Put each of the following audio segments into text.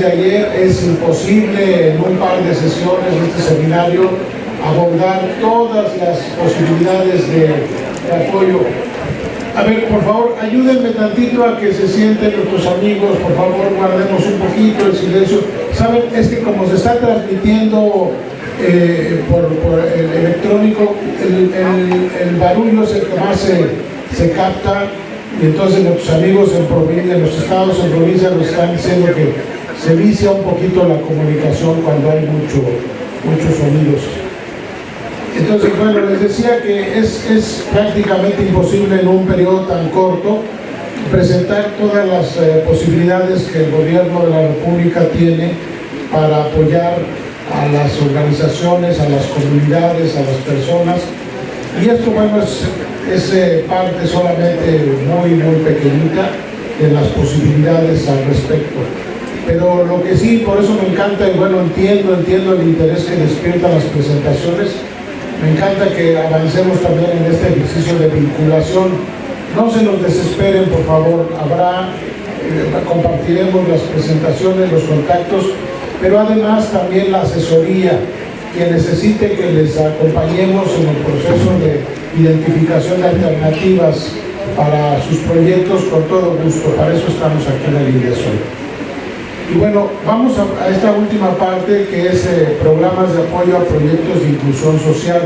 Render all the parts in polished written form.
de ayer, es imposible en un par de sesiones de este seminario abordar todas las posibilidades de apoyo. A ver, por favor, ayúdenme tantito a que se sienten nuestros amigos, por favor, guardemos un poquito el silencio. Saben, es que como se está transmitiendo por el electrónico, el barullo es el que más se capta, y entonces nuestros amigos en provincia, en los estados en provincia nos están diciendo que se vicia un poquito la comunicación cuando hay muchos sonidos. Entonces, bueno, les decía que es prácticamente imposible en un periodo tan corto presentar todas las posibilidades que el gobierno de la República tiene para apoyar a las organizaciones, a las comunidades, a las personas. Y esto, bueno, es parte solamente muy pequeñita de las posibilidades al respecto. Pero lo que sí, por eso me encanta, y bueno, entiendo el interés que despiertan las presentaciones. Me encanta que avancemos también en este ejercicio de vinculación. No se nos desesperen, por favor. Compartiremos las presentaciones, los contactos, pero además también la asesoría. Quien necesite que les acompañemos en el proceso de identificación de alternativas para sus proyectos, con todo gusto. Para eso estamos aquí en la Alineación. Y bueno, vamos a esta última parte, que es programas de apoyo a proyectos de inclusión social.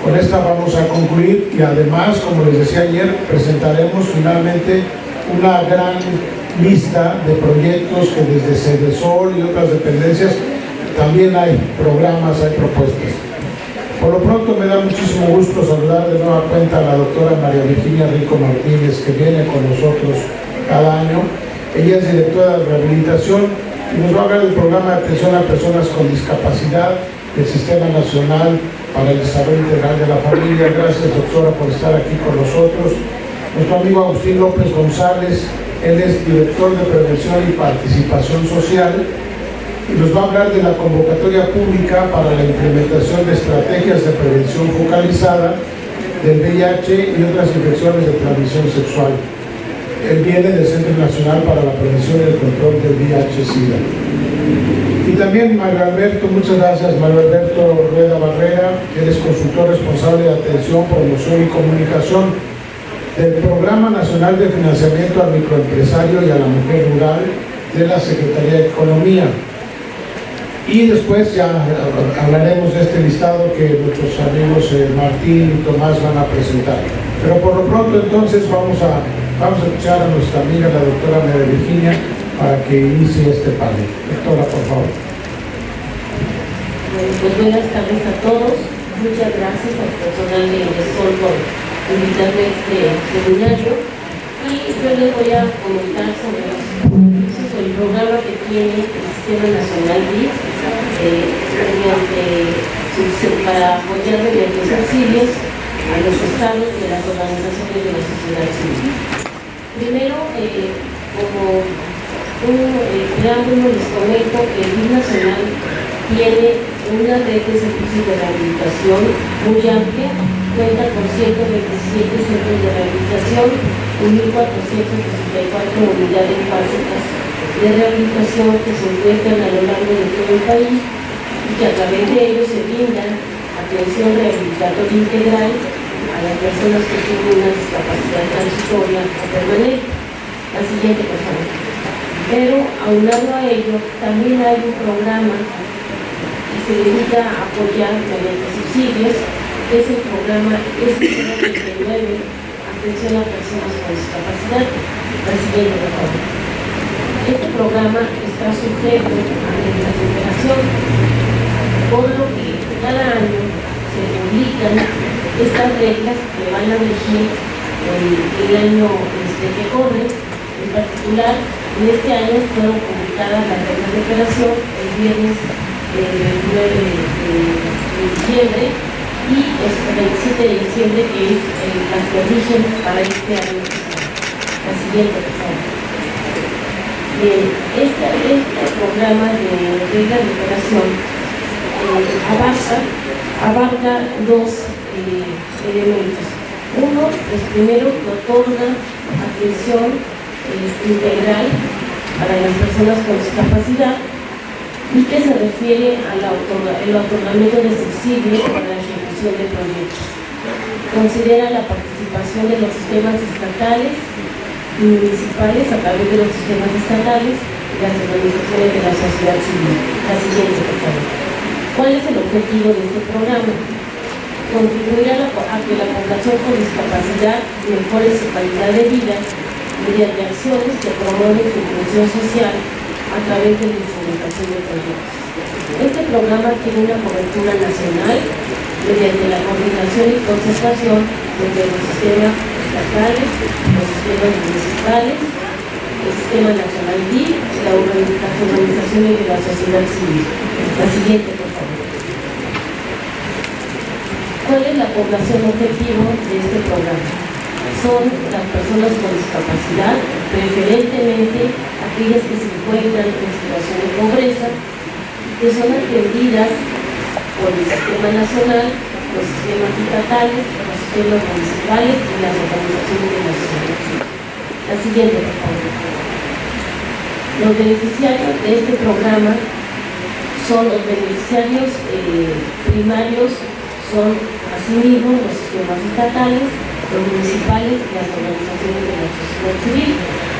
Con esta vamos a concluir, y además, como les decía ayer, presentaremos finalmente una gran lista de proyectos que desde Cedesol y otras dependencias también hay programas, hay propuestas. Por lo pronto me da muchísimo gusto saludar de nueva cuenta a la doctora María Virginia Rico Martínez, que viene con nosotros cada año. Ella es directora de rehabilitación y nos va a hablar del programa de atención a personas con discapacidad del Sistema Nacional para el Desarrollo Integral de la Familia. Gracias, doctora, por estar aquí con nosotros. Nuestro amigo Agustín López González, él es director de Prevención y Participación Social, y nos va a hablar de la convocatoria pública para la implementación de estrategias de prevención focalizada del VIH y otras infecciones de transmisión sexual. Él viene del Centro Nacional para la Prevención y el Control del VIH-Sida. Y también Mario Alberto, muchas gracias, Mario Alberto Rueda Barrera, él es consultor responsable de atención, promoción y comunicación del Programa Nacional de Financiamiento al Microempresario y a la Mujer Rural de la Secretaría de Economía. Y después ya hablaremos de este listado que nuestros amigos Martín y Tomás van a presentar. Pero por lo pronto entonces vamos a escuchar a nuestra amiga la doctora María Virginia para que inicie este panel. Doctora, por favor. Pues buenas tardes a todos. Muchas gracias al personal de Cedesol por invitarme a este seminario. Y yo les voy a comentar sobre el programa que tiene el Sistema Nacional DIF para apoyar mediante subsidios a los estados y a las organizaciones de la sociedad civil. Primero, como un preámbulo, les comento que el DIF nacional tiene una red de servicios de rehabilitación muy amplia, cuenta con 127 centros de rehabilitación y 1.464 unidades básicas de rehabilitación que se encuentran a lo largo de todo el país y que a través de ellos se brinda atención rehabilitatoria integral a las personas que tienen una discapacidad transitoria o permanente. La siguiente, por favor. Pero aunado a ello, también hay un programa que se dedica a apoyar mediante subsidios, que es el programa S39, atención a personas con discapacidad. La siguiente, por favor. Este programa está sujeto a reglamentación, por lo que cada año se publican estas reglas que van a regir el año que corre. En particular, en este año fueron publicadas las reglas de operación el viernes 29 de diciembre y el 27 de diciembre, que es las que rigen para este año. La siguiente, por favor. Bien, este programa de reglas de operación abarca dos elementos. Uno, pues primero, otorga atención integral para las personas con discapacidad y que se refiere al otorgamiento de subsidios para la ejecución de proyectos. Considera la participación de los sistemas estatales y municipales a través de los sistemas estatales y las organizaciones de la sociedad civil. La siguiente, por favor. ¿Cuál es el objetivo de este programa? Contribuir a que la población con discapacidad mejore su calidad de vida mediante acciones que promueven su inclusión social a través de la implementación de proyectos. Este programa tiene una cobertura nacional mediante la coordinación y concertación entre los sistemas estatales, los sistemas municipales, el Sistema Nacional DIF y las organizaciones de la sociedad civil. La siguiente, por favor. ¿Cuál es la población objetivo de este programa? Son las personas con discapacidad, preferentemente aquellas que se encuentran en situación de pobreza, que son atendidas por el Sistema Nacional, los sistemas estatales, los sistemas municipales y las organizaciones de la sociedad civil. La siguiente, por favor. Los beneficiarios de este programa son los beneficiarios primarios, son asimismo los sistemas estatales, los municipales y las organizaciones de la sociedad civil,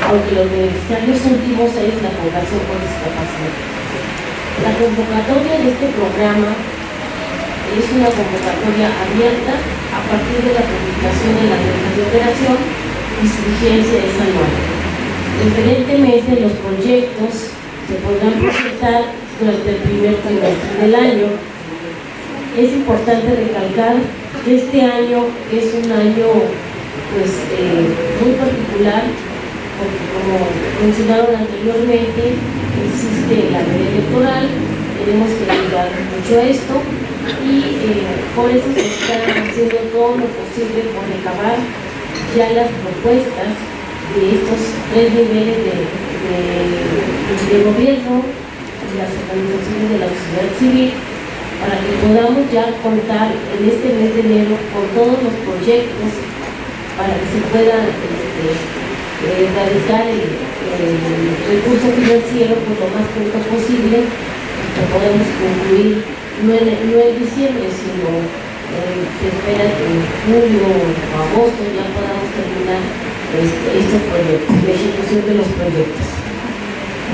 aunque los beneficiarios últimos es la población con discapacidad. La convocatoria de este programa es una convocatoria abierta a partir de la publicación de la regla de operación y su vigencia es anual. Preferentemente los proyectos se podrán presentar durante el primer trimestre del año. Es importante recalcar que este año es un año muy particular porque, como mencionaron anteriormente, existe la ley electoral, tenemos que ayudar mucho a esto y por eso se está haciendo todo lo posible por recabar ya las propuestas de estos tres niveles de gobierno y las organizaciones de la sociedad civil, para que podamos ya contar en este mes de enero con todos los proyectos para que se pueda erradicar el recurso financiero por lo más pronto posible, que podamos concluir no en diciembre, sino se espera que en julio o agosto ya podamos terminar estos proyectos, la ejecución de los proyectos.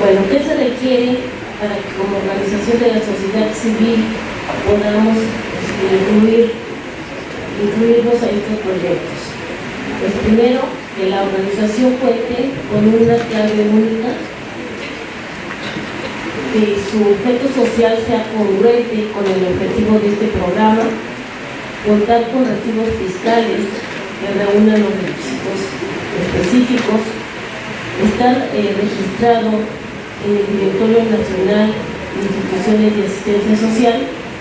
Bueno, ¿qué se requiere para que como organización de la sociedad civil podamos incluirnos a estos proyectos? Pues primero, que la organización cuente con una clave única, que su objeto social sea congruente con el objetivo de este programa, contar con recibos fiscales que reúnan los requisitos específicos, estar registrado en el Directorio Nacional de Instituciones de Asistencia Social.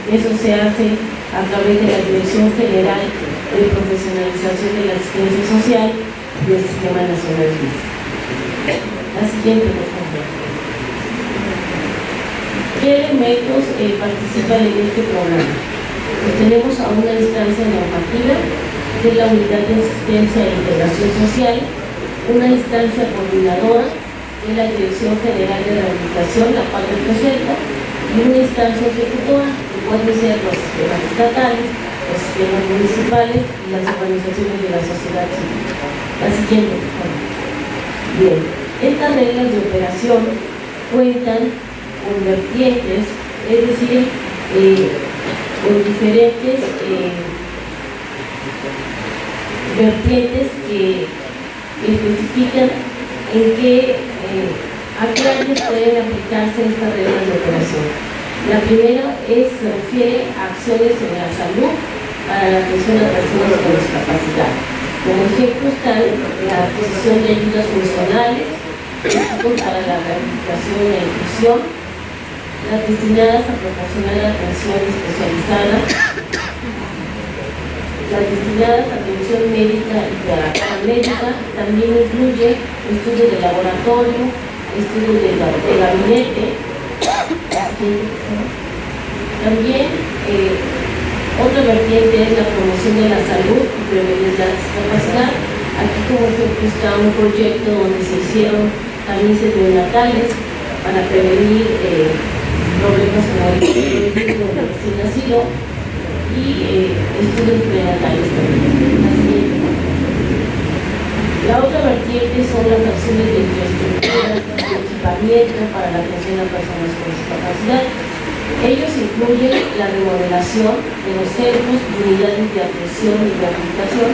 Eso se hace a través de la Dirección General de Profesionalización de la Asistencia Social del Sistema Nacional DIF. La siguiente, por favor. ¿Qué elementos participan en este programa? Pues tenemos a una instancia normativa, que es la Unidad de Asistencia e Integración Social, una instancia coordinadora, que es la Dirección General de Rehabilitación, la cual representa, y una instancia ejecutora, que pueden ser los sistemas estatales, los sistemas municipales y las organizaciones de la sociedad civil. La siguiente, por favor. Bien, estas reglas de operación cuentan con vertientes, es decir, con diferentes vertientes que especifican en qué a qué áreas pueden aplicarse estas reglas de operación. La primera se refiere a acciones en la salud para la atención a personas con discapacidad. Como ejemplo están la adquisición de ayudas funcionales, equipos para la rehabilitación y la inclusión, las destinadas a proporcionar atención especializada, las destinadas a atención médica y paramédica. También incluye estudios de laboratorio, estudios de gabinete. También otra vertiente es la promoción de la salud y prevenir la discapacidad. Aquí como ejemplo está un proyecto donde se hicieron tamices neonatales para prevenir problemas como el recién nacido y estudios prenatales también. La otra vertiente son las acciones de infraestructura y equipamiento para la atención a personas con discapacidad. Ellos incluyen la remodelación de los centros y unidades de atención y rehabilitación.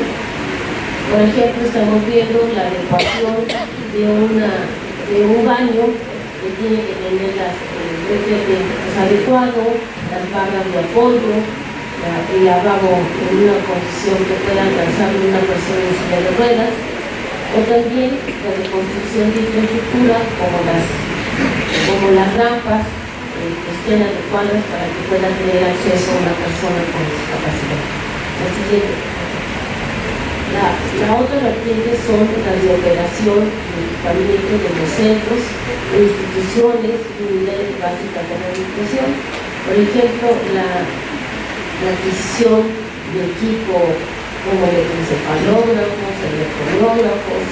Por ejemplo, estamos viendo la adecuación de un baño que tiene que tener los adecuados, las barras de apoyo, el lavabo en una condición que pueda alcanzar una persona en silla de ruedas, o también la reconstrucción de infraestructura como las rampas que estén adecuadas para que pueda tener acceso a una persona con discapacidad. La siguiente. La otra vertiente son las de operación y equipamiento de los centros, de instituciones y unidades básicas de rehabilitación. Por ejemplo, la adquisición de equipo como electroencefalógrafos, electromiógrafos,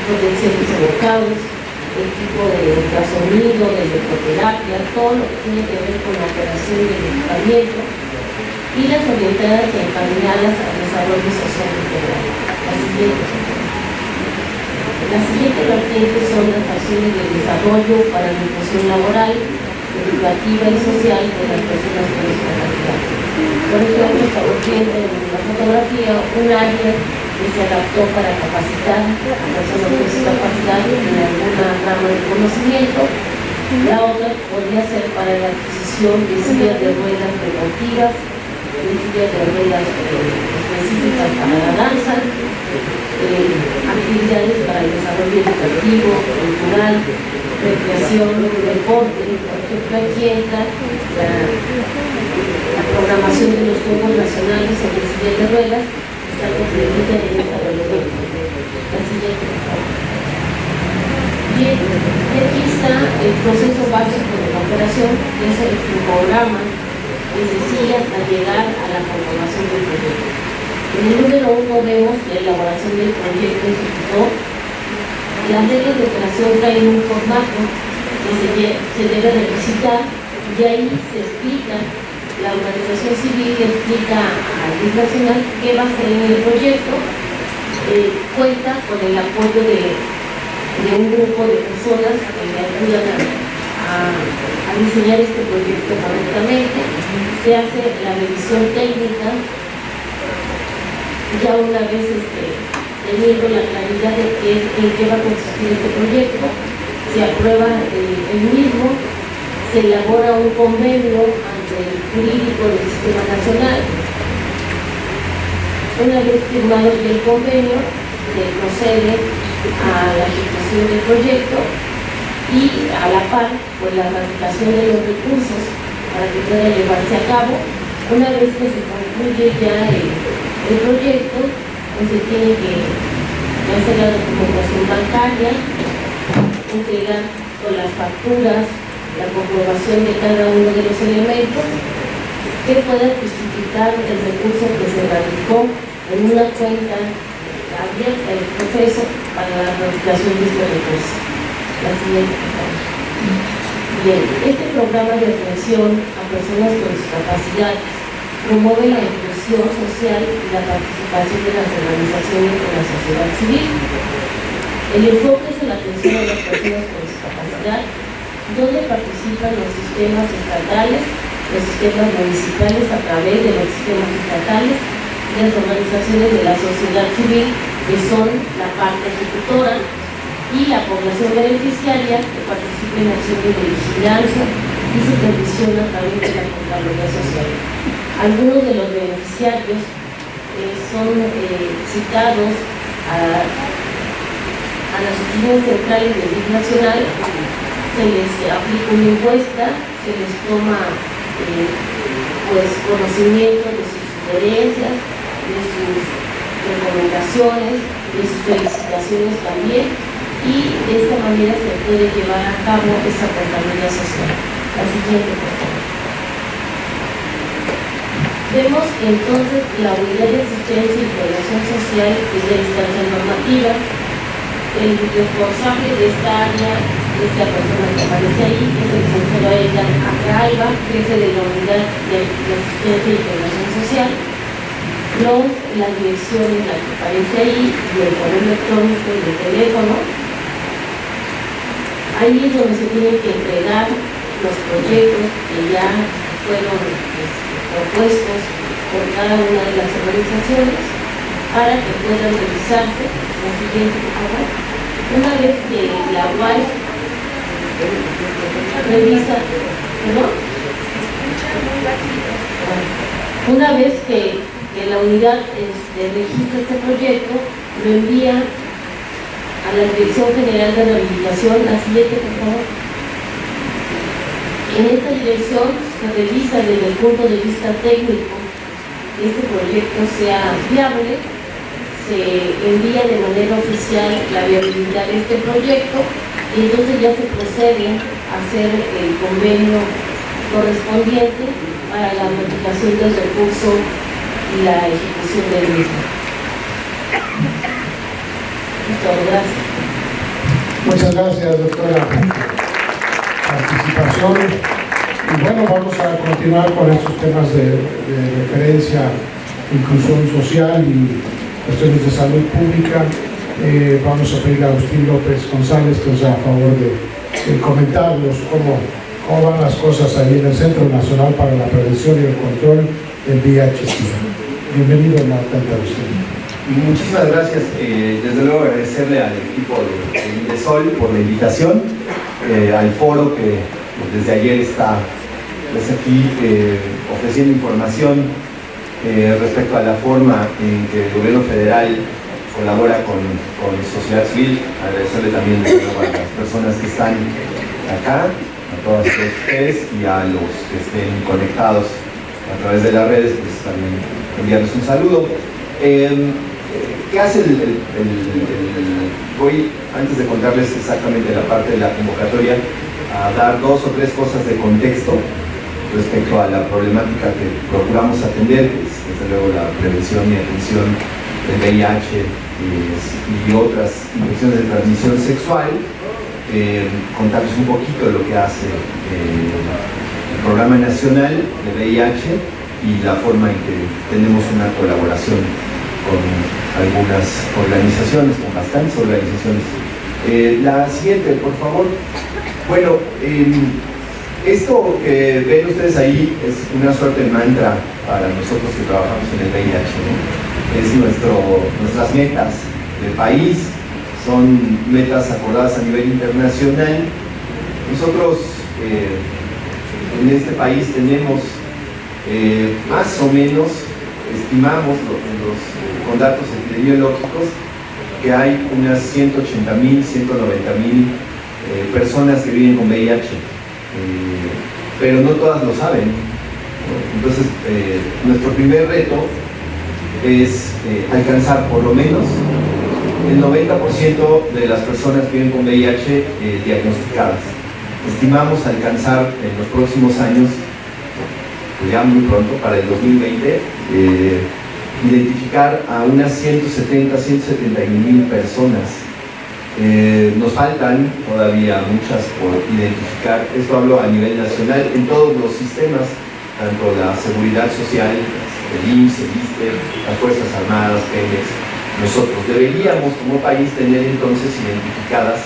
protecciones evocados, equipo de ultrasonido, de electroterapia, todo lo que tiene que ver con la operación del equipamiento y las orientadas y encaminadas al desarrollo social integral. La siguiente vertiente son las acciones de desarrollo para la inclusión laboral, educativa y social de las personas con discapacidad. Por ejemplo, estamos viendo en la fotografía un área que se adaptó para capacitar a personas con discapacidad en alguna rama de conocimiento. La otra podría ser para la adquisición de sillas de ruedas deportivas, de sillas de ruedas específicas para la danza, actividades para el desarrollo educativo, cultural, recreación, deporte. Por ejemplo, aquí entra la programación de los Juegos Nacionales sobre sillas de ruedas, está contenida en esta reunión. La siguiente, por favor. Bien, aquí está el proceso básico de la operación, que es el programa que se sigue hasta llegar a la conformación del proyecto. En el número 1 vemos la elaboración del proyecto ejecutor. Las reglas de operación traen un formato que se debe requisitar y ahí se explica, la organización civil le explica al DIF nacional qué va a hacer en el proyecto, cuenta con el apoyo de un grupo de personas que le ayudan a diseñar este proyecto correctamente. Se hace la revisión técnica, ya una vez teniendo la claridad de en qué va a consistir este proyecto, se aprueba el mismo, se elabora un convenio ante el jurídico del Sistema Nacional. Una vez firmado el convenio, se procede a la ejecución del proyecto y a la par pues la radicación de los recursos para que pueda llevarse a cabo. Una vez que se concluye ya el proyecto, pues se tiene que hacer la documentación bancaria, entregar con las facturas, la comprobación de cada uno de los elementos que pueda justificar el recurso que se radicó en una cuenta abierta el proceso para la radicación de este recurso. La siguiente, por favor. Bien, este programa de atención a personas con discapacidad promueve la inclusión social y la participación de las organizaciones de la sociedad civil. El enfoque es en la atención a las personas con discapacidad, donde participan los sistemas estatales, los sistemas municipales a través de los sistemas estatales y las organizaciones de la sociedad civil, que son la parte ejecutora, y la población beneficiaria, que participa en acciones de vigilancia y supervisión a través de la Contraloría Social. Algunos de los beneficiarios son citados a las oficinas centrales del DIF nacional, se les aplica una encuesta, se les toma conocimiento de sus sugerencias, de sus recomendaciones, de sus felicitaciones también, y de esta manera se puede llevar a cabo esa Contraloría Social. La siguiente, por favor. Vemos entonces la unidad de asistencia y integración social, que es la instancia normativa. el responsable de esta área, esta persona que aparece ahí, es el licenciado Edgar Acraiba, jefe de la unidad de asistencia e integración social. La dirección en la que aparece ahí, y el correo electrónico y el teléfono. Ahí es donde se tienen que entregar los proyectos que ya fueron propuestos por cada una de las organizaciones para que puedan revisarse. La siguiente, por favor. Una vez que la UAI revisa, ¿no? Una vez que la unidad registra este proyecto, lo envía a la Dirección General de Rehabilitación. La siguiente, por favor. En esta dirección se revisa desde el punto de vista técnico que este proyecto sea viable, se envía de manera oficial la viabilidad de este proyecto y entonces ya se procede a hacer el convenio correspondiente para la notificación del recurso y la ejecución del mismo. Muchas gracias. Muchas gracias, doctora. Participación. Y bueno, vamos a continuar con estos temas de referencia, inclusión social y cuestiones de salud pública. Vamos a pedir a Agustín López González que nos haga favor de comentarnos cómo van las cosas ahí en el Centro Nacional para la Prevención y el Control del VIH-Sida. Bienvenido a la Tanta Agustín. Muchísimas gracias. Desde luego agradecerle al equipo de Indesol por la invitación, al foro que desde ayer está aquí ofreciendo información respecto a la forma en que el gobierno federal colabora con sociedad civil. Agradecerle también a las personas que están acá, a todos ustedes y a los que estén conectados a través de las redes, pues también enviarles un saludo. ¿Qué hace voy, antes de contarles exactamente la parte de la convocatoria, a dar 2 o 3 cosas de contexto respecto a la problemática que procuramos atender, que es desde luego la prevención y atención del VIH y otras infecciones de transmisión sexual. Contarles un poquito de lo que hace el Programa Nacional de VIH y la forma en que tenemos una colaboración con algunas organizaciones, con bastantes organizaciones. La siguiente, por favor. Bueno, esto que ven ustedes ahí es una suerte de mantra para nosotros que trabajamos en el VIH, ¿no? Es nuestras metas del país, son metas acordadas a nivel internacional. Nosotros en este país tenemos más o menos, estimamos con datos epidemiológicos, que hay unas 180,000, 190,000 personas que viven con VIH, pero no todas lo saben, ¿no? Entonces, nuestro primer reto es alcanzar por lo menos el 90% de las personas que viven con VIH diagnosticadas. Estimamos alcanzar en los próximos años, pues ya muy pronto, para el 2020, identificar a unas 170, 171,000 personas. Nos faltan todavía muchas por identificar. Esto hablo a nivel nacional en todos los sistemas, tanto la seguridad social, el IMSS, el ISSSTE, las Fuerzas Armadas, Pemex. Nosotros deberíamos como país tener entonces identificadas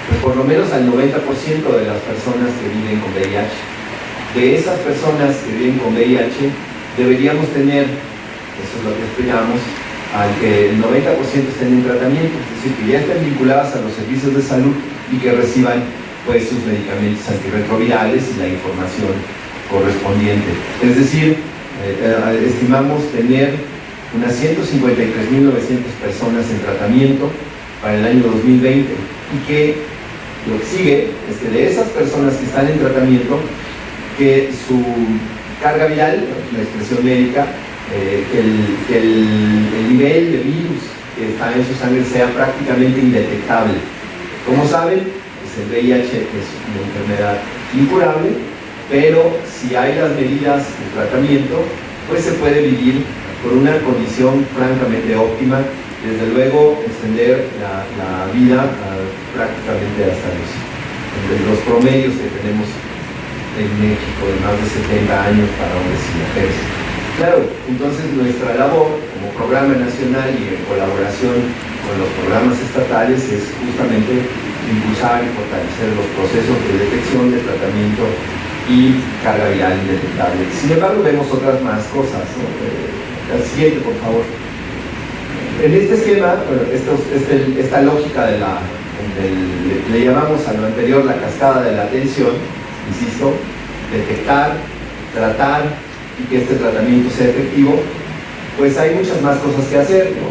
pues, por lo menos al 90% de las personas que viven con VIH. De esas personas que viven con VIH deberíamos tener, eso es lo que esperamos, al que el 90% estén en tratamiento, es decir, que ya estén vinculadas a los servicios de salud y que reciban pues sus medicamentos antirretrovirales y la información correspondiente. Es decir, estimamos tener unas 153,900 personas en tratamiento para el año 2020 y que lo que sigue es que de esas personas que están en tratamiento, que su carga viral, la expresión médica, que el nivel de virus que está en su sangre sea prácticamente indetectable. Como saben, pues el VIH es una enfermedad incurable, pero si hay las medidas de tratamiento, pues se puede vivir con una condición francamente óptima desde luego extender la vida prácticamente hasta los promedios que tenemos en México de más de 70 años para hombres y mujeres. Claro, entonces nuestra labor como programa nacional y en colaboración con los programas estatales es justamente impulsar y fortalecer los procesos de detección, de tratamiento y carga viral indetectable. Sin embargo, vemos otras más cosas, ¿no? La siguiente, por favor. En este esquema, bueno, esta lógica le llamamos a lo anterior la cascada de la atención, insisto, detectar, tratar y que este tratamiento sea efectivo, pues hay muchas más cosas que hacer, ¿no?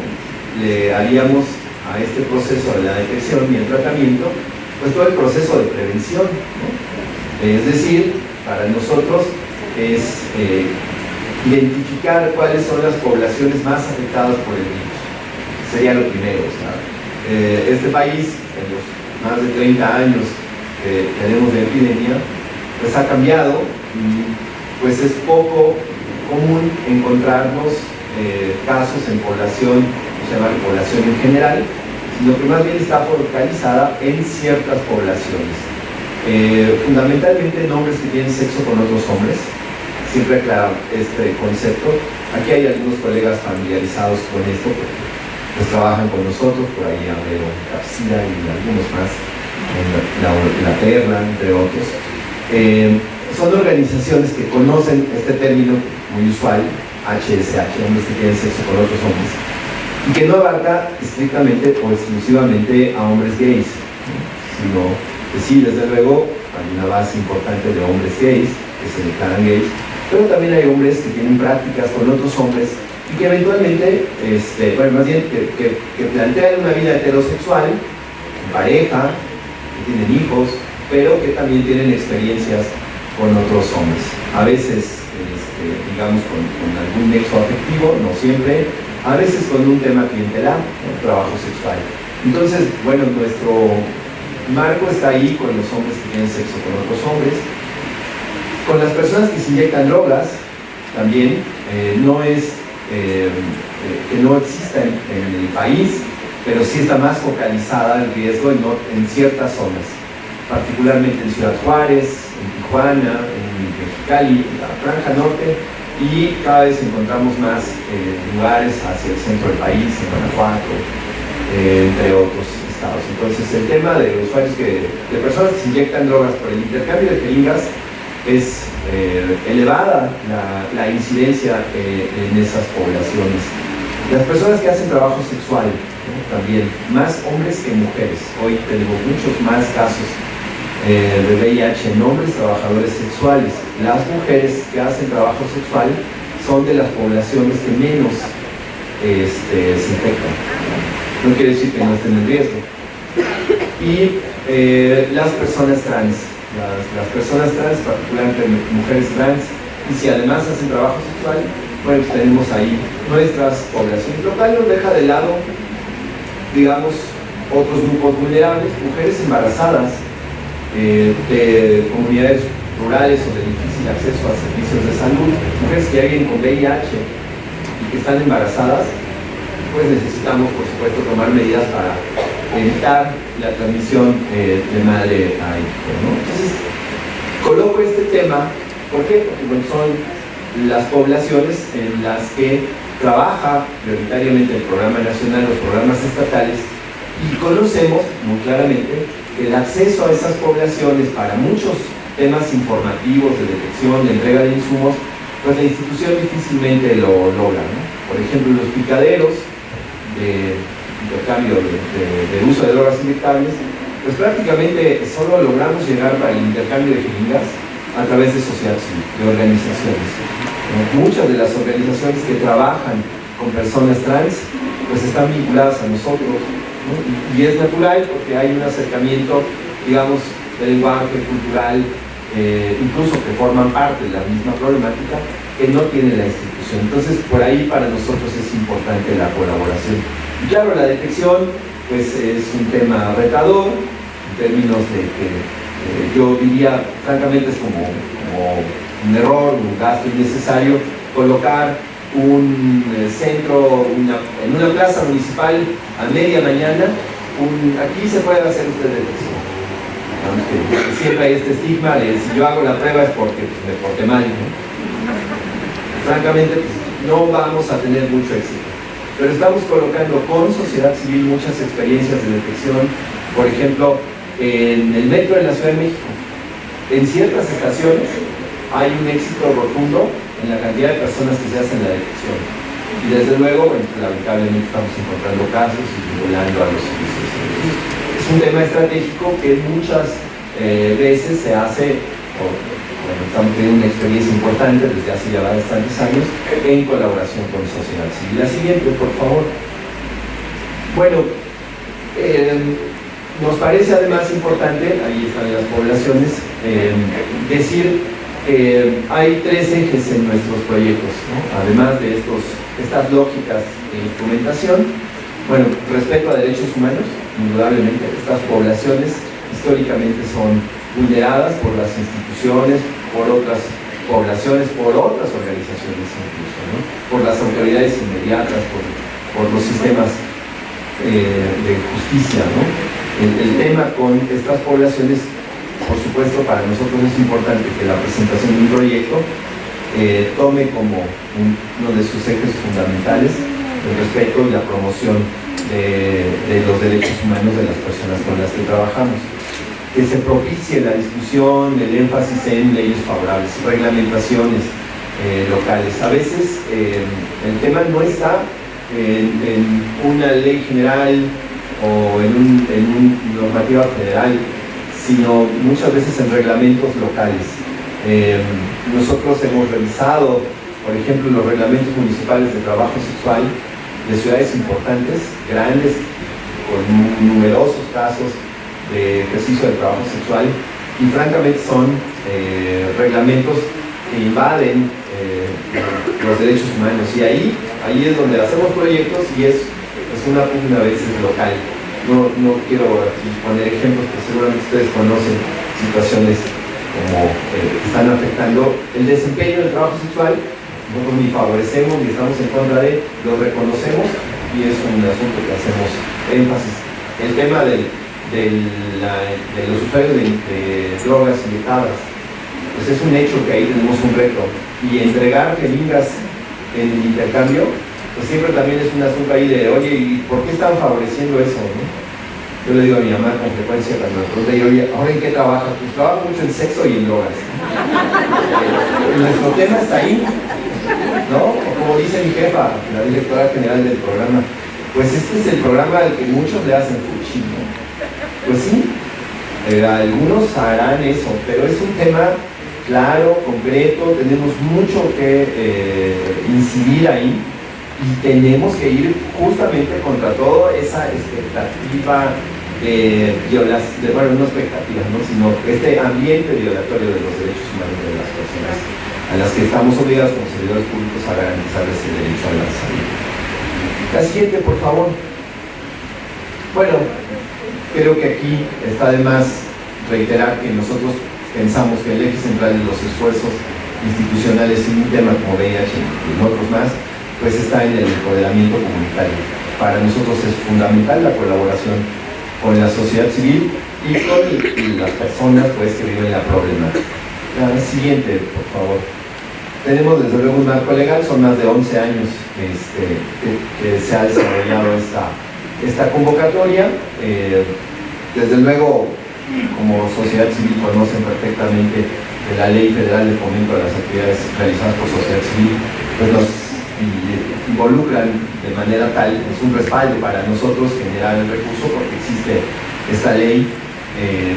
Le haríamos a este proceso de la detección y el tratamiento, pues todo el proceso de prevención, ¿no? Es decir, para nosotros es identificar cuáles son las poblaciones más afectadas por el virus. Sería lo primero, ¿sabes? Este país, en los más de 30 años que tenemos de epidemia, pues ha cambiado y pues es poco común encontrarnos casos en población, se llama población en general, sino que más bien está focalizada en ciertas poblaciones. Fundamentalmente en hombres que tienen sexo con otros hombres, siempre aclaro este concepto. Aquí hay algunos colegas familiarizados con esto, porque pues trabajan con nosotros, por ahí Abreu Capsida y algunos más, la Perla, entre otros. Son organizaciones que conocen este término muy usual, HSH, hombres que tienen sexo con otros hombres, y que no abarca estrictamente o exclusivamente a hombres gays, sino que sí, desde luego, hay una base importante de hombres gays, que se declaran gays, pero también hay hombres que tienen prácticas con otros hombres y que eventualmente, bueno, más bien que plantean una vida heterosexual, en pareja, que tienen hijos, pero que también tienen experiencias con otros hombres. A veces, digamos, con algún nexo afectivo, no siempre, a veces con un tema clientelar, un trabajo sexual. Entonces, bueno, nuestro marco está ahí con los hombres que tienen sexo con otros hombres. Con las personas que se inyectan drogas, también no es que no exista en el país, pero sí está más focalizada el riesgo en ciertas zonas, particularmente en Ciudad Juárez, en Tijuana, en Mexicali, en la Franja Norte, y cada vez encontramos más lugares hacia el centro del país, en Guanajuato, entre otros estados. Entonces el tema de usuarios de personas que se inyectan drogas por el intercambio de jeringas es elevada la incidencia en esas poblaciones. Las personas que hacen trabajo sexual, ¿no? También, más hombres que mujeres. Hoy tenemos muchos más casos de VIH en hombres trabajadores sexuales. Las mujeres que hacen trabajo sexual son de las poblaciones que menos se infectan. No quiere decir que no estén en riesgo. Y las personas trans, las personas trans, particularmente mujeres trans, y si además hacen trabajo sexual, bueno, pues tenemos ahí nuestras poblaciones, lo cual nos deja de lado, digamos, otros grupos vulnerables, mujeres embarazadas, de comunidades rurales o de difícil acceso a servicios de salud, mujeres que viven con VIH y que están embarazadas, pues necesitamos, por supuesto, tomar medidas para evitar la transmisión de madre a hijo, ¿no? Entonces, coloco este tema, ¿por qué? Porque bueno, son las poblaciones en las que trabaja prioritariamente el programa nacional, los programas estatales, y conocemos muy claramente que el acceso a esas poblaciones para muchos temas informativos de detección, de entrega de insumos, pues la institución difícilmente lo logra, ¿no? Por ejemplo, los picaderos de intercambio de uso de drogas inyectables, pues prácticamente solo logramos llegar para el intercambio de jeringas a través de sociedad civil, de organizaciones. Muchas de las organizaciones que trabajan con personas trans, pues están vinculadas a nosotros, ¿no? Y es natural porque hay un acercamiento, digamos, de lenguaje cultural, incluso que forman parte de la misma problemática, que no tiene la institución. Entonces, por ahí para nosotros es importante la colaboración. Y claro, la detección, pues es un tema retador, en términos de que yo diría, francamente, es como un error, un gasto innecesario, colocar un centro, en una plaza municipal a media mañana, aquí se puede hacer usted detección. Siempre hay este estigma de si yo hago la prueba es porque me porté mal, ¿no? Francamente, pues, no vamos a tener mucho éxito. Pero estamos colocando con sociedad civil muchas experiencias de detección. Por ejemplo, en el metro de la Ciudad de México, en ciertas estaciones hay un éxito rotundo en la cantidad de personas que se hacen la detección. Y desde luego, bueno, lamentablemente estamos encontrando casos y vinculando a los servicios. Es un tema estratégico que muchas veces se hace, bueno, estamos teniendo una experiencia importante desde hace ya bastantes años en colaboración con sociedad civil. La siguiente, por favor. Bueno, nos parece además importante, ahí están las poblaciones, decir que hay 3 ejes en nuestros proyectos, ¿no? Además de estas lógicas de instrumentación. Bueno, respeto a derechos humanos, indudablemente, estas poblaciones históricamente son vulneradas por las instituciones, por otras poblaciones, por otras organizaciones incluso, ¿no? Por las autoridades inmediatas, por los sistemas de justicia, ¿no? El tema con estas poblaciones, por supuesto, para nosotros es importante que la presentación de un proyecto tome como uno de sus ejes fundamentales el respeto y la promoción de los derechos humanos de las personas con las que trabajamos. Que se propicie la discusión, el énfasis en leyes favorables, reglamentaciones locales. A veces el tema no está en una ley general o en una normativa federal, sino muchas veces en reglamentos locales. Nosotros hemos revisado, por ejemplo, los reglamentos municipales de trabajo sexual de ciudades importantes, grandes, con numerosos casos de ejercicio de trabajo sexual, y francamente son reglamentos que invaden los derechos humanos, y ahí es donde hacemos proyectos y es una pugna a veces local. No quiero aquí poner ejemplos, pero seguramente ustedes conocen situaciones como que están afectando el desempeño del trabajo sexual. Nosotros ni favorecemos ni estamos en contra de, lo reconocemos y es un asunto que hacemos énfasis. El tema de los usuarios de drogas inyectadas, pues es un hecho que ahí tenemos un reto, y entregar jeringas en el intercambio, pues siempre también es un asunto ahí de, oye, ¿y por qué están favoreciendo eso, no? Yo le digo a mi mamá con frecuencia cuando me pregunta, oye, ¿ahora en qué trabajas? Pues trabajo mucho en sexo y en drogas. Nuestro tema está ahí, ¿no? Como dice mi jefa, la directora general del programa, pues este es el programa al que muchos le hacen fuchi, ¿no? Pues sí, algunos harán eso, pero es un tema claro, concreto, tenemos mucho que incidir ahí, y tenemos que ir justamente contra toda esa expectativa bueno, no expectativas, ¿no? Sino este ambiente violatorio de los derechos humanos de las personas a las que estamos obligados como servidores públicos a garantizarles el derecho a la salud. La siguiente, por favor. Bueno, creo que aquí está de más reiterar que nosotros pensamos que el eje central de los esfuerzos institucionales en un tema como VIH y en otros más, pues está en el empoderamiento comunitario. Para nosotros es fundamental la colaboración con la sociedad civil y con las personas pues, que viven la problemática. La siguiente, por favor. Tenemos desde luego un marco legal, son más de 11 años que se ha desarrollado esta convocatoria. Desde luego, como sociedad civil conocen perfectamente que la Ley Federal de Fomento de las Actividades realizadas por sociedad civil pues nos involucran de manera tal, es un respaldo para nosotros generar el recurso porque existe esta ley,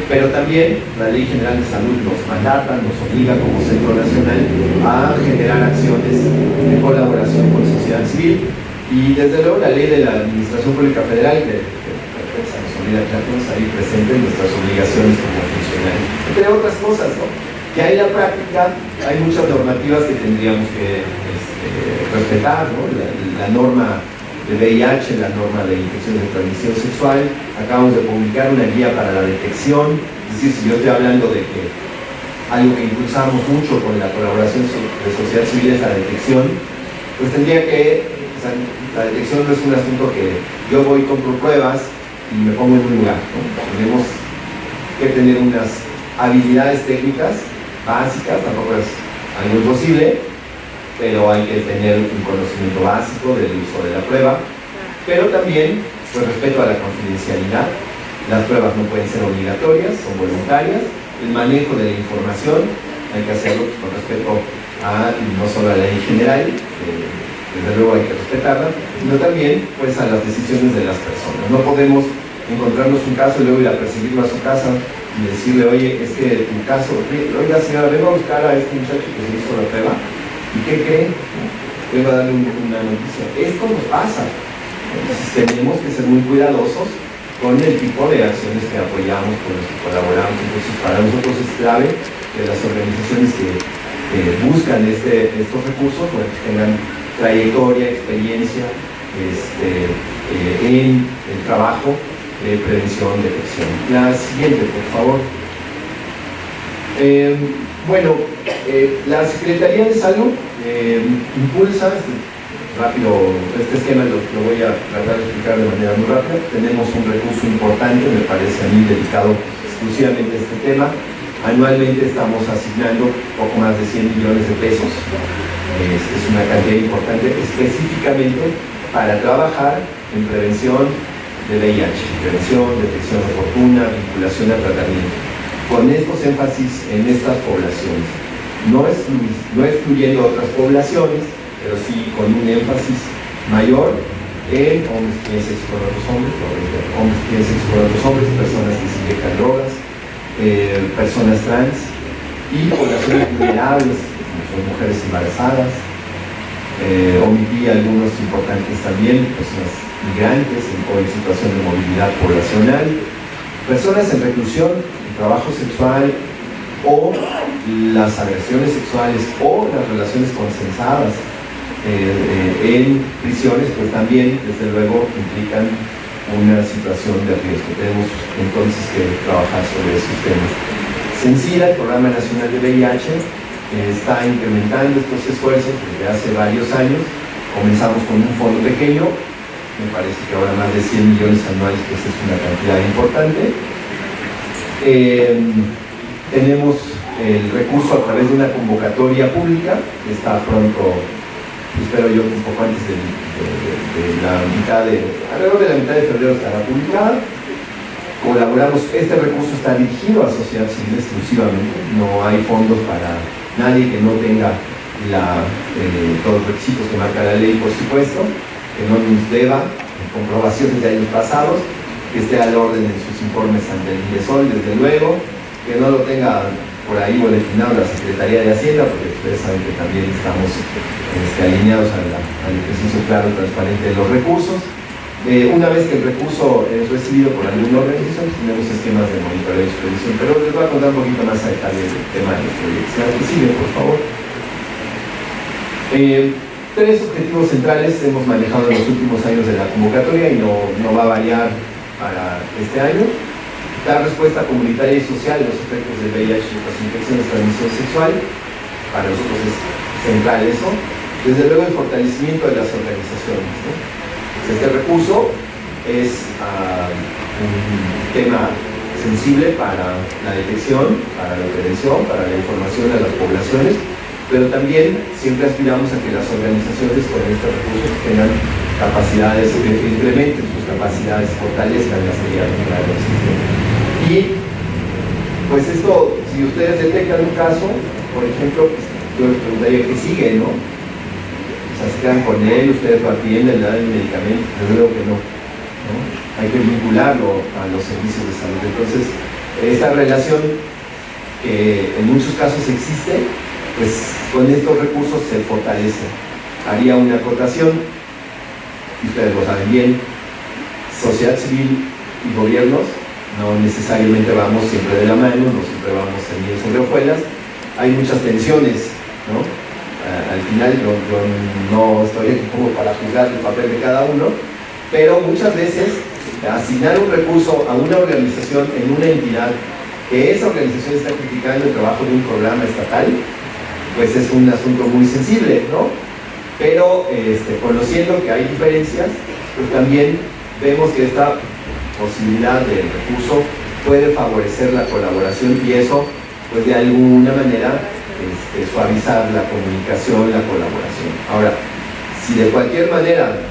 pero también la Ley General de Salud nos mandata, nos obliga como Centro Nacional a generar acciones de colaboración con sociedad civil, y desde luego la Ley de la Administración Pública Federal que se nos olvida que la tenemos ahí presente en nuestras obligaciones como funcionarios, entre otras cosas, ¿no? Que hay en la práctica, hay muchas normativas que tendríamos que respetar, ¿no? La norma de VIH, la norma de infecciones de transmisión sexual. Acabamos de publicar una guía para la detección, es decir, si yo estoy hablando de que algo que impulsamos mucho con la colaboración de sociedad civil es la detección, pues tendría que, o sea, la detección no es un asunto que yo voy, compro pruebas y me pongo en un lugar, ¿no? Tenemos que tener unas habilidades técnicas básicas, tampoco es algo imposible, pero hay que tener un conocimiento básico del uso de la prueba, pero también, pues, respeto a la confidencialidad. Las pruebas no pueden ser obligatorias, son voluntarias. El manejo de la información hay que hacerlo con respeto a, no solo a la ley general, desde luego hay que respetarla, sino también, pues, a las decisiones de las personas. No podemos encontrarnos un caso y luego ir a perseguirlo a su casa y decirle, oye, es que tu caso, oiga señora, vengo a buscar a este muchacho que se hizo la prueba, ¿y qué cree? Vengo a darle una noticia. Esto nos pasa. Entonces tenemos que ser muy cuidadosos con el tipo de acciones que apoyamos, con los que colaboramos. Entonces para nosotros es clave que las organizaciones que buscan estos recursos, pues, tengan trayectoria, experiencia en el trabajo de prevención, detección. La siguiente, por favor. Bueno, la Secretaría de Salud impulsa, rápido, este esquema lo voy a tratar de explicar de manera muy rápida. Tenemos un recurso importante, me parece a mí, dedicado exclusivamente a este tema. Anualmente estamos asignando poco más de 100 millones de pesos. Es una cantidad importante específicamente para trabajar en prevención de VIH, prevención, detección oportuna, vinculación a tratamiento, con estos énfasis en estas poblaciones, no excluyendo otras poblaciones, pero sí con un énfasis mayor en hombres que tienen sexo con otros hombres, hombres que tienen sexo con otros hombres, personas que se inyectan drogas, personas trans y poblaciones vulnerables, como son mujeres embarazadas, omití algunos importantes también, personas migrantes o en situación de movilidad poblacional, personas en reclusión, en trabajo sexual o las agresiones sexuales o las relaciones consensuadas en prisiones, pues también desde luego implican una situación de riesgo. Tenemos entonces que trabajar sobre esos temas. SENSIDA, el Programa Nacional de VIH, está incrementando estos esfuerzos desde hace varios años. Comenzamos con un fondo pequeño, me parece que ahora más de 100 millones anuales, pues es una cantidad importante. Tenemos el recurso a través de una convocatoria pública que está pronto, espero yo un poco antes de alrededor de la mitad de febrero estará publicada. Colaboramos, este recurso está dirigido a sociedad civil exclusivamente, no hay fondos para nadie que no tenga todos los requisitos que marca la ley, por supuesto, que no nos deba comprobaciones de años pasados, que esté al orden en sus informes ante el INDESOL, desde luego, que no lo tenga por ahí boletinado la Secretaría de Hacienda, porque ustedes saben que también estamos alineados al ejercicio claro y transparente de los recursos. Una vez que el recurso es recibido por alguna organización, tenemos esquemas de monitoreo y supervisión, pero les voy a contar un poquito más a detalle del tema de los proyectos. La que sigue, por favor. Tres objetivos centrales hemos manejado en los últimos años de la convocatoria y no va a variar para este año. Dar respuesta comunitaria y social a los efectos del VIH y otras infecciones de transmisión sexual. Para nosotros es central eso. Desde luego el fortalecimiento de las organizaciones, ¿no? Este recurso es un tema sensible para la detección, para la prevención, para la información a las poblaciones, pero también siempre aspiramos a que las organizaciones con estos recursos tengan capacidades, que incrementen sus capacidades, fortalezcan las medidas que existen. Y pues esto, si ustedes detectan un caso, por ejemplo, pues, yo les preguntaría qué sigue, ¿no? O sea, se quedan con él, ustedes lo atienden, le dan el medicamento, desde luego que no. Hay que vincularlo a los servicios de salud. Entonces, esta relación que en muchos casos existe, pues con estos recursos se fortalece. Haría una acotación, y ustedes lo saben bien, sociedad civil y gobiernos no necesariamente vamos siempre de la mano, no siempre vamos en miel sobre hojuelas, hay muchas tensiones, ¿no? Al final yo no estoy aquí como para juzgar el papel de cada uno, pero muchas veces asignar un recurso a una organización en una entidad que esa organización está criticando el trabajo de un programa estatal, pues es un asunto muy sensible, ¿no? pero conociendo que hay diferencias, pues también vemos que esta posibilidad de recurso puede favorecer la colaboración y eso, pues de alguna manera, suavizar la comunicación, la colaboración. Ahora, si de cualquier manera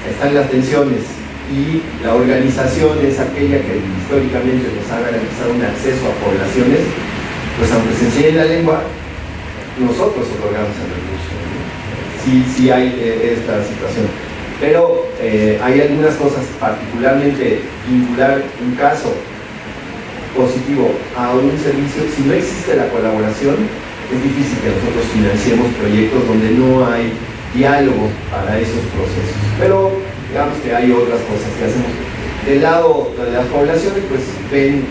están las tensiones y la organización es aquella que históricamente nos ha garantizado un acceso a poblaciones, pues aunque se enseñe la lengua, nosotros otorgamos el recurso. Sí hay esta situación. Pero hay algunas cosas, particularmente vincular un caso positivo a un servicio. Si no existe la colaboración, es difícil que nosotros financiemos proyectos donde no hay diálogo para esos procesos. Pero digamos que hay otras cosas que hacemos. Del lado de las poblaciones, pues ven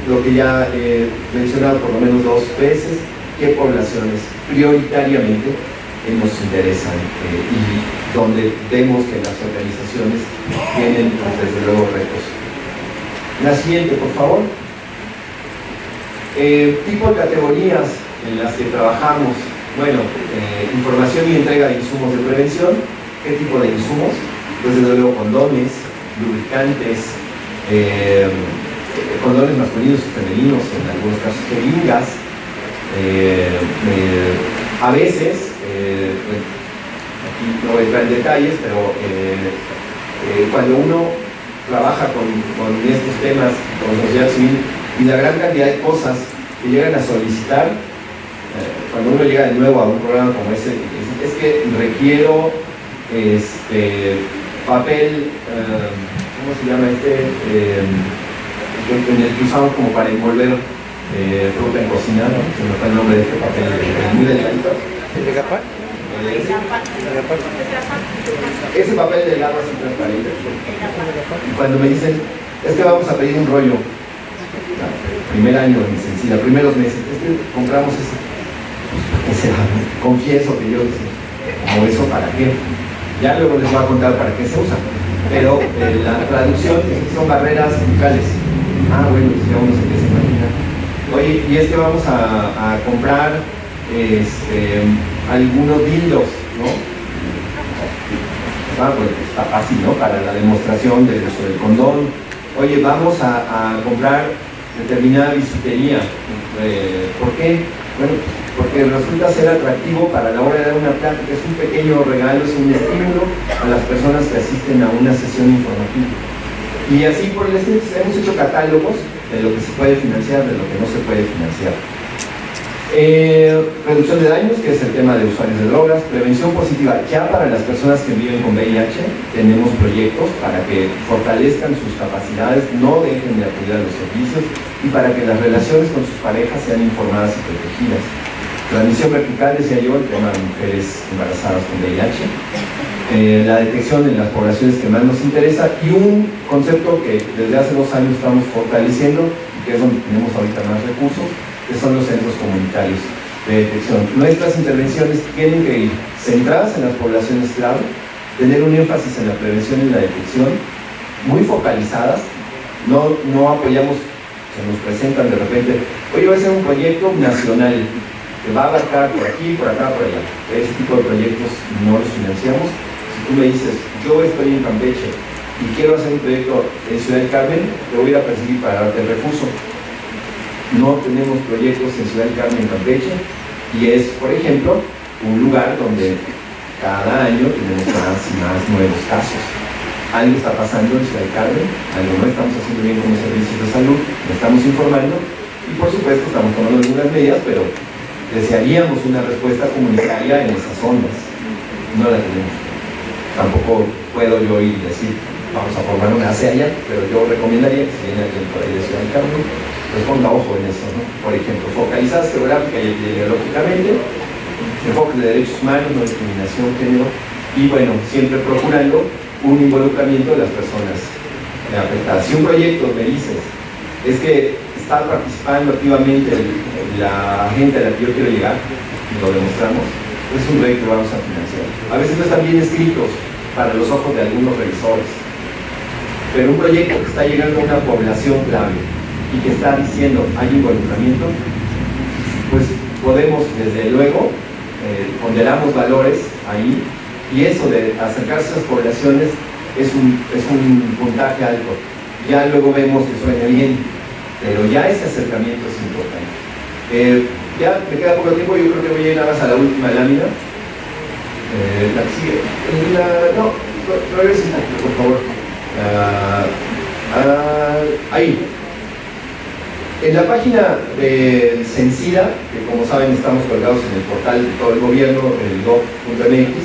lo que ya he mencionado por lo menos 2 veces, qué poblaciones prioritariamente nos interesan y donde vemos que las organizaciones tienen, pues, desde luego, retos. La siguiente, por favor. Tipo de categorías en las que trabajamos. Bueno, información y entrega de insumos de prevención. ¿Qué tipo de insumos? Pues desde luego condones, lubricantes, condones masculinos y femeninos, en algunos casos jeringas. A veces, aquí no voy a entrar en detalles, pero cuando uno trabaja con estos temas, con la sociedad civil, y la gran cantidad de cosas que llegan a solicitar, cuando uno llega de nuevo a un programa como ese, es que requiero papel, ¿cómo se llama en el que usamos como para envolver fruta en cocina, ¿no? Se me fue el nombre de este papel, muy delgadito. ¿El de Gapa? Ese papel delgado así transparente. Y cuando me dicen, es que vamos a pedir un rollo, primer año de licencia, primeros meses, es que compramos ese. Confieso que yo como eso para qué. Ya luego les voy a contar para qué se usa. Pero la traducción son barreras bucales. Ah, bueno, ya uno se empieza a imaginar. Oye, y es que vamos a comprar algunos dildos, ¿no? Pues está fácil, ¿no? Para la demostración del uso del condón. Oye, vamos a comprar determinada bisutería. ¿Por qué? Bueno, porque resulta ser atractivo para la hora de dar una plática. Es un pequeño regalo, es un estímulo a las personas que asisten a una sesión informativa. Y así por el estilo hemos hecho catálogos de lo que se puede financiar, de lo que no se puede financiar. Reducción de daños, que es el tema de usuarios de drogas. Prevención positiva, ya para las personas que viven con VIH tenemos proyectos para que fortalezcan sus capacidades, no dejen de acudir a los servicios y para que las relaciones con sus parejas sean informadas y protegidas. Transmisión vertical, decía yo, el tema de mujeres embarazadas con VIH. La detección en las poblaciones que más nos interesa y un concepto que desde hace 2 años estamos fortaleciendo y que es donde tenemos ahorita más recursos, que son los centros comunitarios de detección. Nuestras intervenciones tienen que ir centradas en las poblaciones clave, tener un énfasis en la prevención y la detección, muy focalizadas, no apoyamos, se nos presentan de repente, oye, va a ser un proyecto nacional que va a abarcar por aquí, por acá, por allá. Ese tipo de proyectos no los financiamos. Si tú me dices, yo estoy en Campeche y quiero hacer un proyecto en Ciudad del Carmen, te voy a ir a perseguir para darte el recurso. No tenemos proyectos en Ciudad del Carmen, Campeche, y es, por ejemplo, un lugar donde cada año tenemos más y más nuevos casos. Algo está pasando en Ciudad del Carmen, algo no estamos haciendo bien con los servicios de salud, lo estamos informando, y por supuesto estamos tomando algunas medidas, pero desearíamos una respuesta comunitaria en esas zonas. No la tenemos. Tampoco puedo yo ir y decir, vamos a formar una hacia allá, pero yo recomendaría que si viene alguien por ahí de Ciudad del Carmen, pues ponga ojo en eso, ¿no? Por ejemplo, focalizadas geográfica y ideológicamente, enfoque de derechos humanos, no discriminación, género, y bueno, siempre procurando un involucramiento de las personas afectadas. Si un proyecto me dices, es que está participando activamente la gente a la que yo quiero llegar, y lo demostramos, es un proyecto que vamos a financiar. A veces no están bien escritos para los ojos de algunos revisores, pero un proyecto que está llegando a una población clave y que está diciendo hay involucramiento, pues podemos desde luego ponderamos valores ahí, y eso de acercarse a las poblaciones es un puntaje alto. Ya luego vemos que suena bien, pero ya ese acercamiento es importante. Ya me queda poco tiempo, yo creo que voy a ir nada más a la última lámina. La que sigue. No, regresen aquí, por favor. Ahí. En la página del Censida, que como saben estamos colgados en el portal de todo el gobierno, el gov.mx,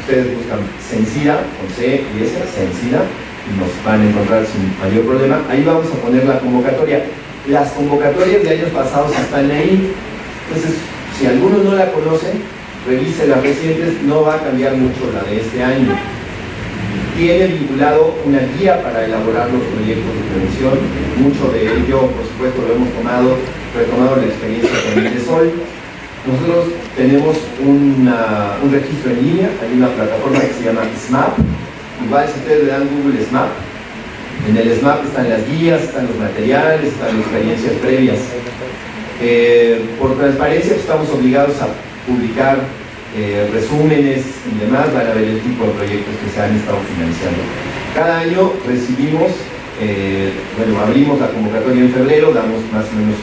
ustedes buscan Censida, con C y S, Censida, y nos van a encontrar sin mayor problema. Ahí vamos a poner la convocatoria. Las convocatorias de años pasados están ahí, entonces si algunos no la conocen, revise las recientes, no va a cambiar mucho la de este año. Tiene vinculado una guía para elaborar los proyectos de prevención, mucho de ello, por supuesto, lo hemos retomado la experiencia con Indesol. Nosotros tenemos un registro en línea, hay una plataforma que se llama SMAP, igual si ustedes le dan Google SMAP, en el SMAP están las guías, están los materiales, están las experiencias previas. Por transparencia estamos obligados a publicar resúmenes y demás, van a ver el tipo de proyectos que se han estado financiando. Cada año recibimos, abrimos la convocatoria en febrero, damos más o menos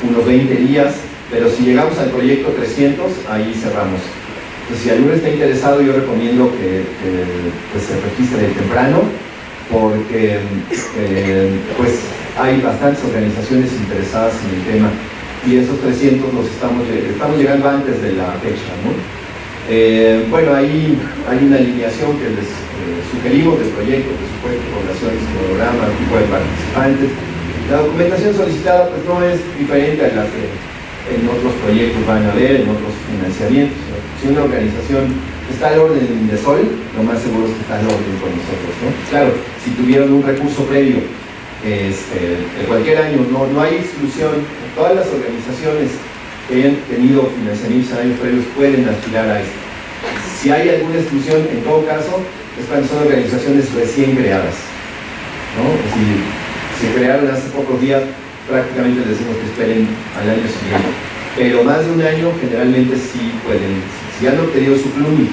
unos 20 días, pero si llegamos al proyecto 300, ahí cerramos. Entonces, si alguno está interesado, yo recomiendo que se registre temprano, porque pues hay bastantes organizaciones interesadas en el tema, y esos 300 los estamos llegando antes de la fecha, ¿no? Ahí hay una alineación que les sugerimos del proyecto, presupuesto, poblaciones, programa, tipo de participantes. La documentación solicitada pues no es diferente a la que en otros proyectos van a ver, en otros financiamientos. Si una organización está al orden de Indesol, lo más seguro es que está al orden con nosotros, ¿no? Claro, si tuvieron un recurso previo de cualquier año, no hay exclusión. Todas las organizaciones que hayan tenido financiamientos en años previos pueden aspirar a esto. Si hay alguna exclusión, en todo caso, es cuando son organizaciones recién creadas, ¿no? Si se crearon hace pocos días, prácticamente les decimos que esperen al año siguiente. Pero más de un año, generalmente sí pueden. Si han obtenido su plumi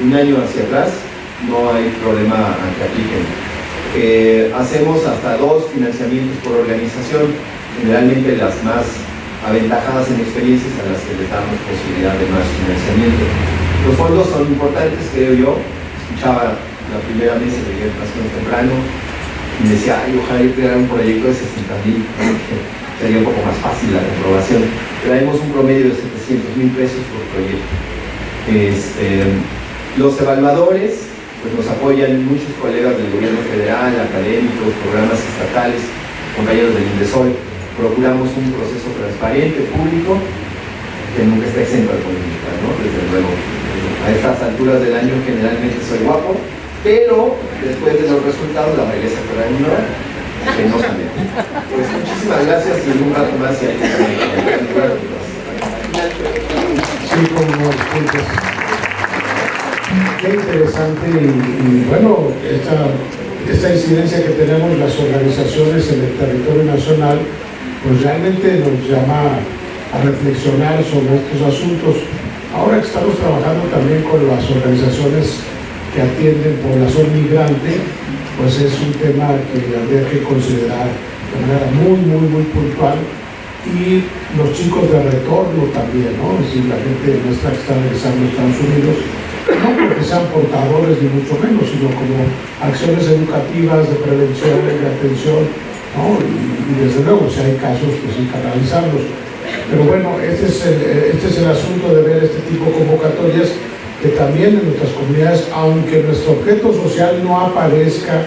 un año hacia atrás, no hay problema a que apliquen. Hacemos hasta 2 financiamientos por organización, generalmente las más aventajadas en experiencias a las que les damos posibilidad de más financiamiento. Los fondos son importantes, creo yo. Escuchaba la primera mesa de educación temprano y me decía, ojalá yo creara un proyecto de 60,000, sería un poco más fácil la comprobación. Traemos un promedio de 700,000 pesos por proyecto. Los evaluadores pues nos apoyan muchos colegas del gobierno federal, académicos, programas estatales, compañeros del Indesol. Procuramos un proceso transparente, público, que nunca está exento de polémica, ¿no? Desde luego, a estas alturas del año generalmente soy guapo, pero después de los resultados la regresa por ahí una que no sale. Pues muchísimas gracias y un rato más y ahí Sí, como disculpas. Qué interesante y bueno, esta incidencia que tenemos las organizaciones en el territorio nacional, pues realmente nos llama a reflexionar sobre estos asuntos. Ahora que estamos trabajando también con las organizaciones que atienden población migrante, pues es un tema que habría que considerar de manera muy puntual. Y los chicos de retorno también, ¿no? Es decir, la gente nuestra que está regresando a Estados Unidos, no porque sean portadores ni mucho menos, sino como acciones educativas de prevención, de atención, ¿no? Y desde luego, si hay casos, pues hay que analizarlos. Pero bueno, este es el asunto de ver este tipo de convocatorias que también en nuestras comunidades, aunque nuestro objeto social no aparezca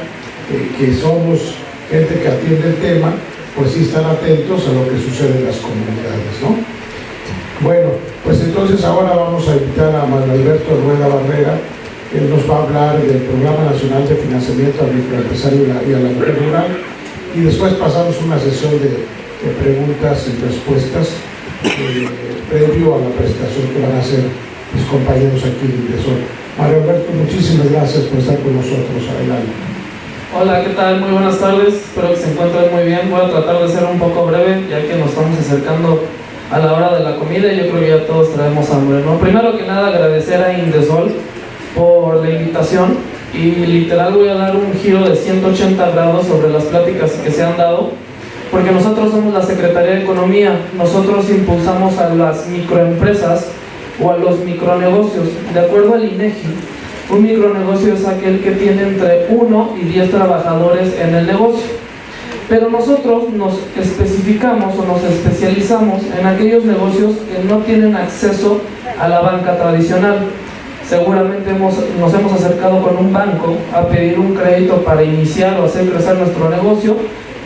que somos gente que atiende el tema, pues sí están atentos a lo que sucede en las comunidades, ¿no? Bueno, pues entonces ahora vamos a invitar a Manuel Alberto Rueda Barrera. Él nos va a hablar del Programa Nacional de Financiamiento al Microempresario y a la Mujer Rural, y después pasamos una sesión de preguntas y respuestas previo a la presentación que van a hacer mis compañeros aquí en Indesol. Mario Alberto, muchísimas gracias por estar con nosotros. Adelante. Hola, ¿qué tal? Muy buenas tardes, espero que se encuentren muy bien. Voy a tratar de ser un poco breve, ya que nos estamos acercando a la hora de la comida y yo creo que ya todos traemos hambre, ¿no? Primero que nada, agradecer a Indesol por la invitación y literal voy a dar un giro de 180 grados sobre las pláticas que se han dado, porque nosotros somos la Secretaría de Economía, nosotros impulsamos a las microempresas o a los micronegocios. De acuerdo al INEGI, un micronegocio es aquel que tiene entre 1 y 10 trabajadores en el negocio. Pero nosotros nos especificamos o nos especializamos en aquellos negocios que no tienen acceso a la banca tradicional. Seguramente nos hemos acercado con un banco a pedir un crédito para iniciar o hacer crecer nuestro negocio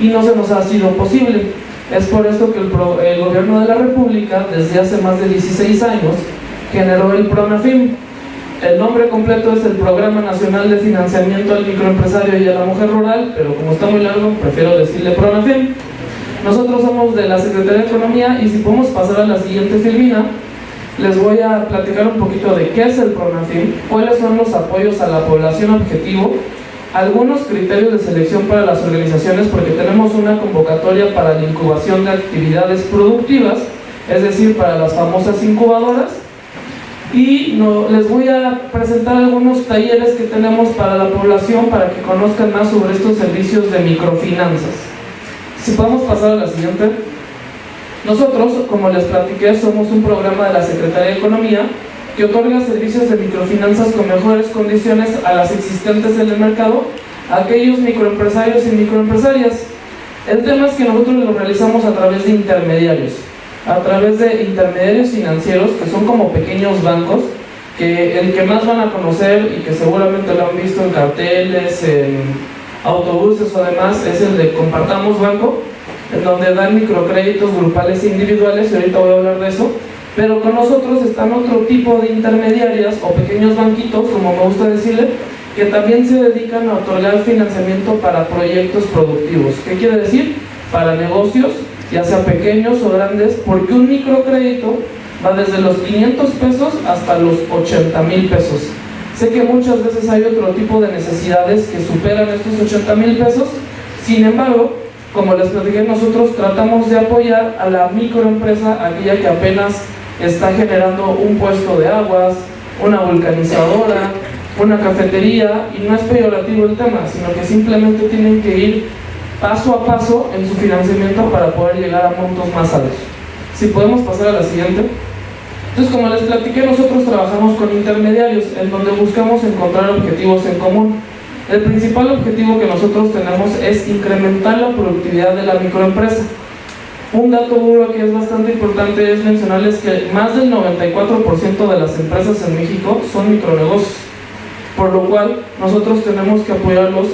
y no se nos ha sido posible. Es por esto que el Gobierno de la República, desde hace más de 16 años, generó el PRONAFIM. El nombre completo es el Programa Nacional de Financiamiento al Microempresario y a la Mujer Rural, pero como está muy largo, prefiero decirle PRONAFIM. Nosotros somos de la Secretaría de Economía y si podemos pasar a la siguiente filmina, les voy a platicar un poquito de qué es el PRONAFIM, cuáles son los apoyos a la población objetivo, algunos criterios de selección para las organizaciones, porque tenemos una convocatoria para la incubación de actividades productivas, es decir, para las famosas incubadoras, y les voy a presentar algunos talleres que tenemos para la población para que conozcan más sobre estos servicios de microfinanzas. Si podemos pasar a la siguiente. Nosotros, como les platiqué, somos un programa de la Secretaría de Economía que otorga servicios de microfinanzas con mejores condiciones a las existentes en el mercado, a aquellos microempresarios y microempresarias. El tema es que nosotros lo realizamos a través de intermediarios financieros que son como pequeños bancos, que el que más van a conocer y que seguramente lo han visto en carteles, en autobuses o demás, es el de Compartamos Banco, en donde dan microcréditos grupales e individuales, y ahorita voy a hablar de eso. Pero con nosotros están otro tipo de intermediarias o pequeños banquitos, como me gusta decirle, que también se dedican a otorgar financiamiento para proyectos productivos. ¿Qué quiere decir? Para negocios, ya sea pequeños o grandes, porque un microcrédito va desde los 500 pesos hasta los 80,000 pesos. Sé que muchas veces hay otro tipo de necesidades que superan estos 80,000 pesos, sin embargo, como les platiqué, nosotros tratamos de apoyar a la microempresa, aquella que apenas está generando un puesto de aguas, una vulcanizadora, una cafetería, y no es peyorativo el tema, sino que simplemente tienen que ir paso a paso en su financiamiento para poder llegar a montos más altos. Si podemos pasar a la siguiente. Entonces, como les platiqué, nosotros trabajamos con intermediarios en donde buscamos encontrar objetivos en común. El principal objetivo que nosotros tenemos es incrementar la productividad de la microempresa. Un dato duro que es bastante importante es mencionarles que más del 94% de las empresas en México son micronegocios, por lo cual nosotros tenemos que apoyarlos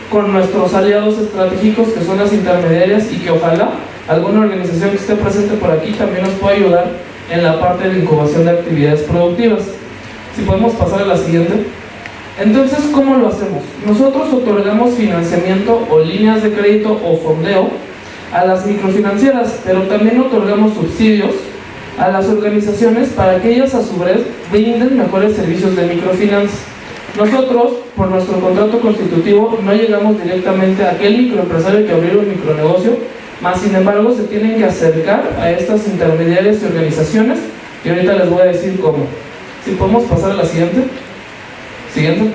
con nuestros aliados estratégicos, que son las intermediarias, y que ojalá alguna organización que esté presente por aquí también nos pueda ayudar en la parte de incubación de actividades productivas. Si podemos pasar a la siguiente. Entonces, ¿cómo lo hacemos? Nosotros otorgamos financiamiento o líneas de crédito o fondeo a las microfinancieras, pero también otorgamos subsidios a las organizaciones para que ellas a su vez brinden mejores servicios de microfinanzas. Nosotros, por nuestro contrato constitutivo, no llegamos directamente a aquel microempresario que abrió un micronegocio, más sin embargo se tienen que acercar a estas intermediarias y organizaciones, y ahorita les voy a decir cómo. Si podemos pasar a la siguiente. Siguiente.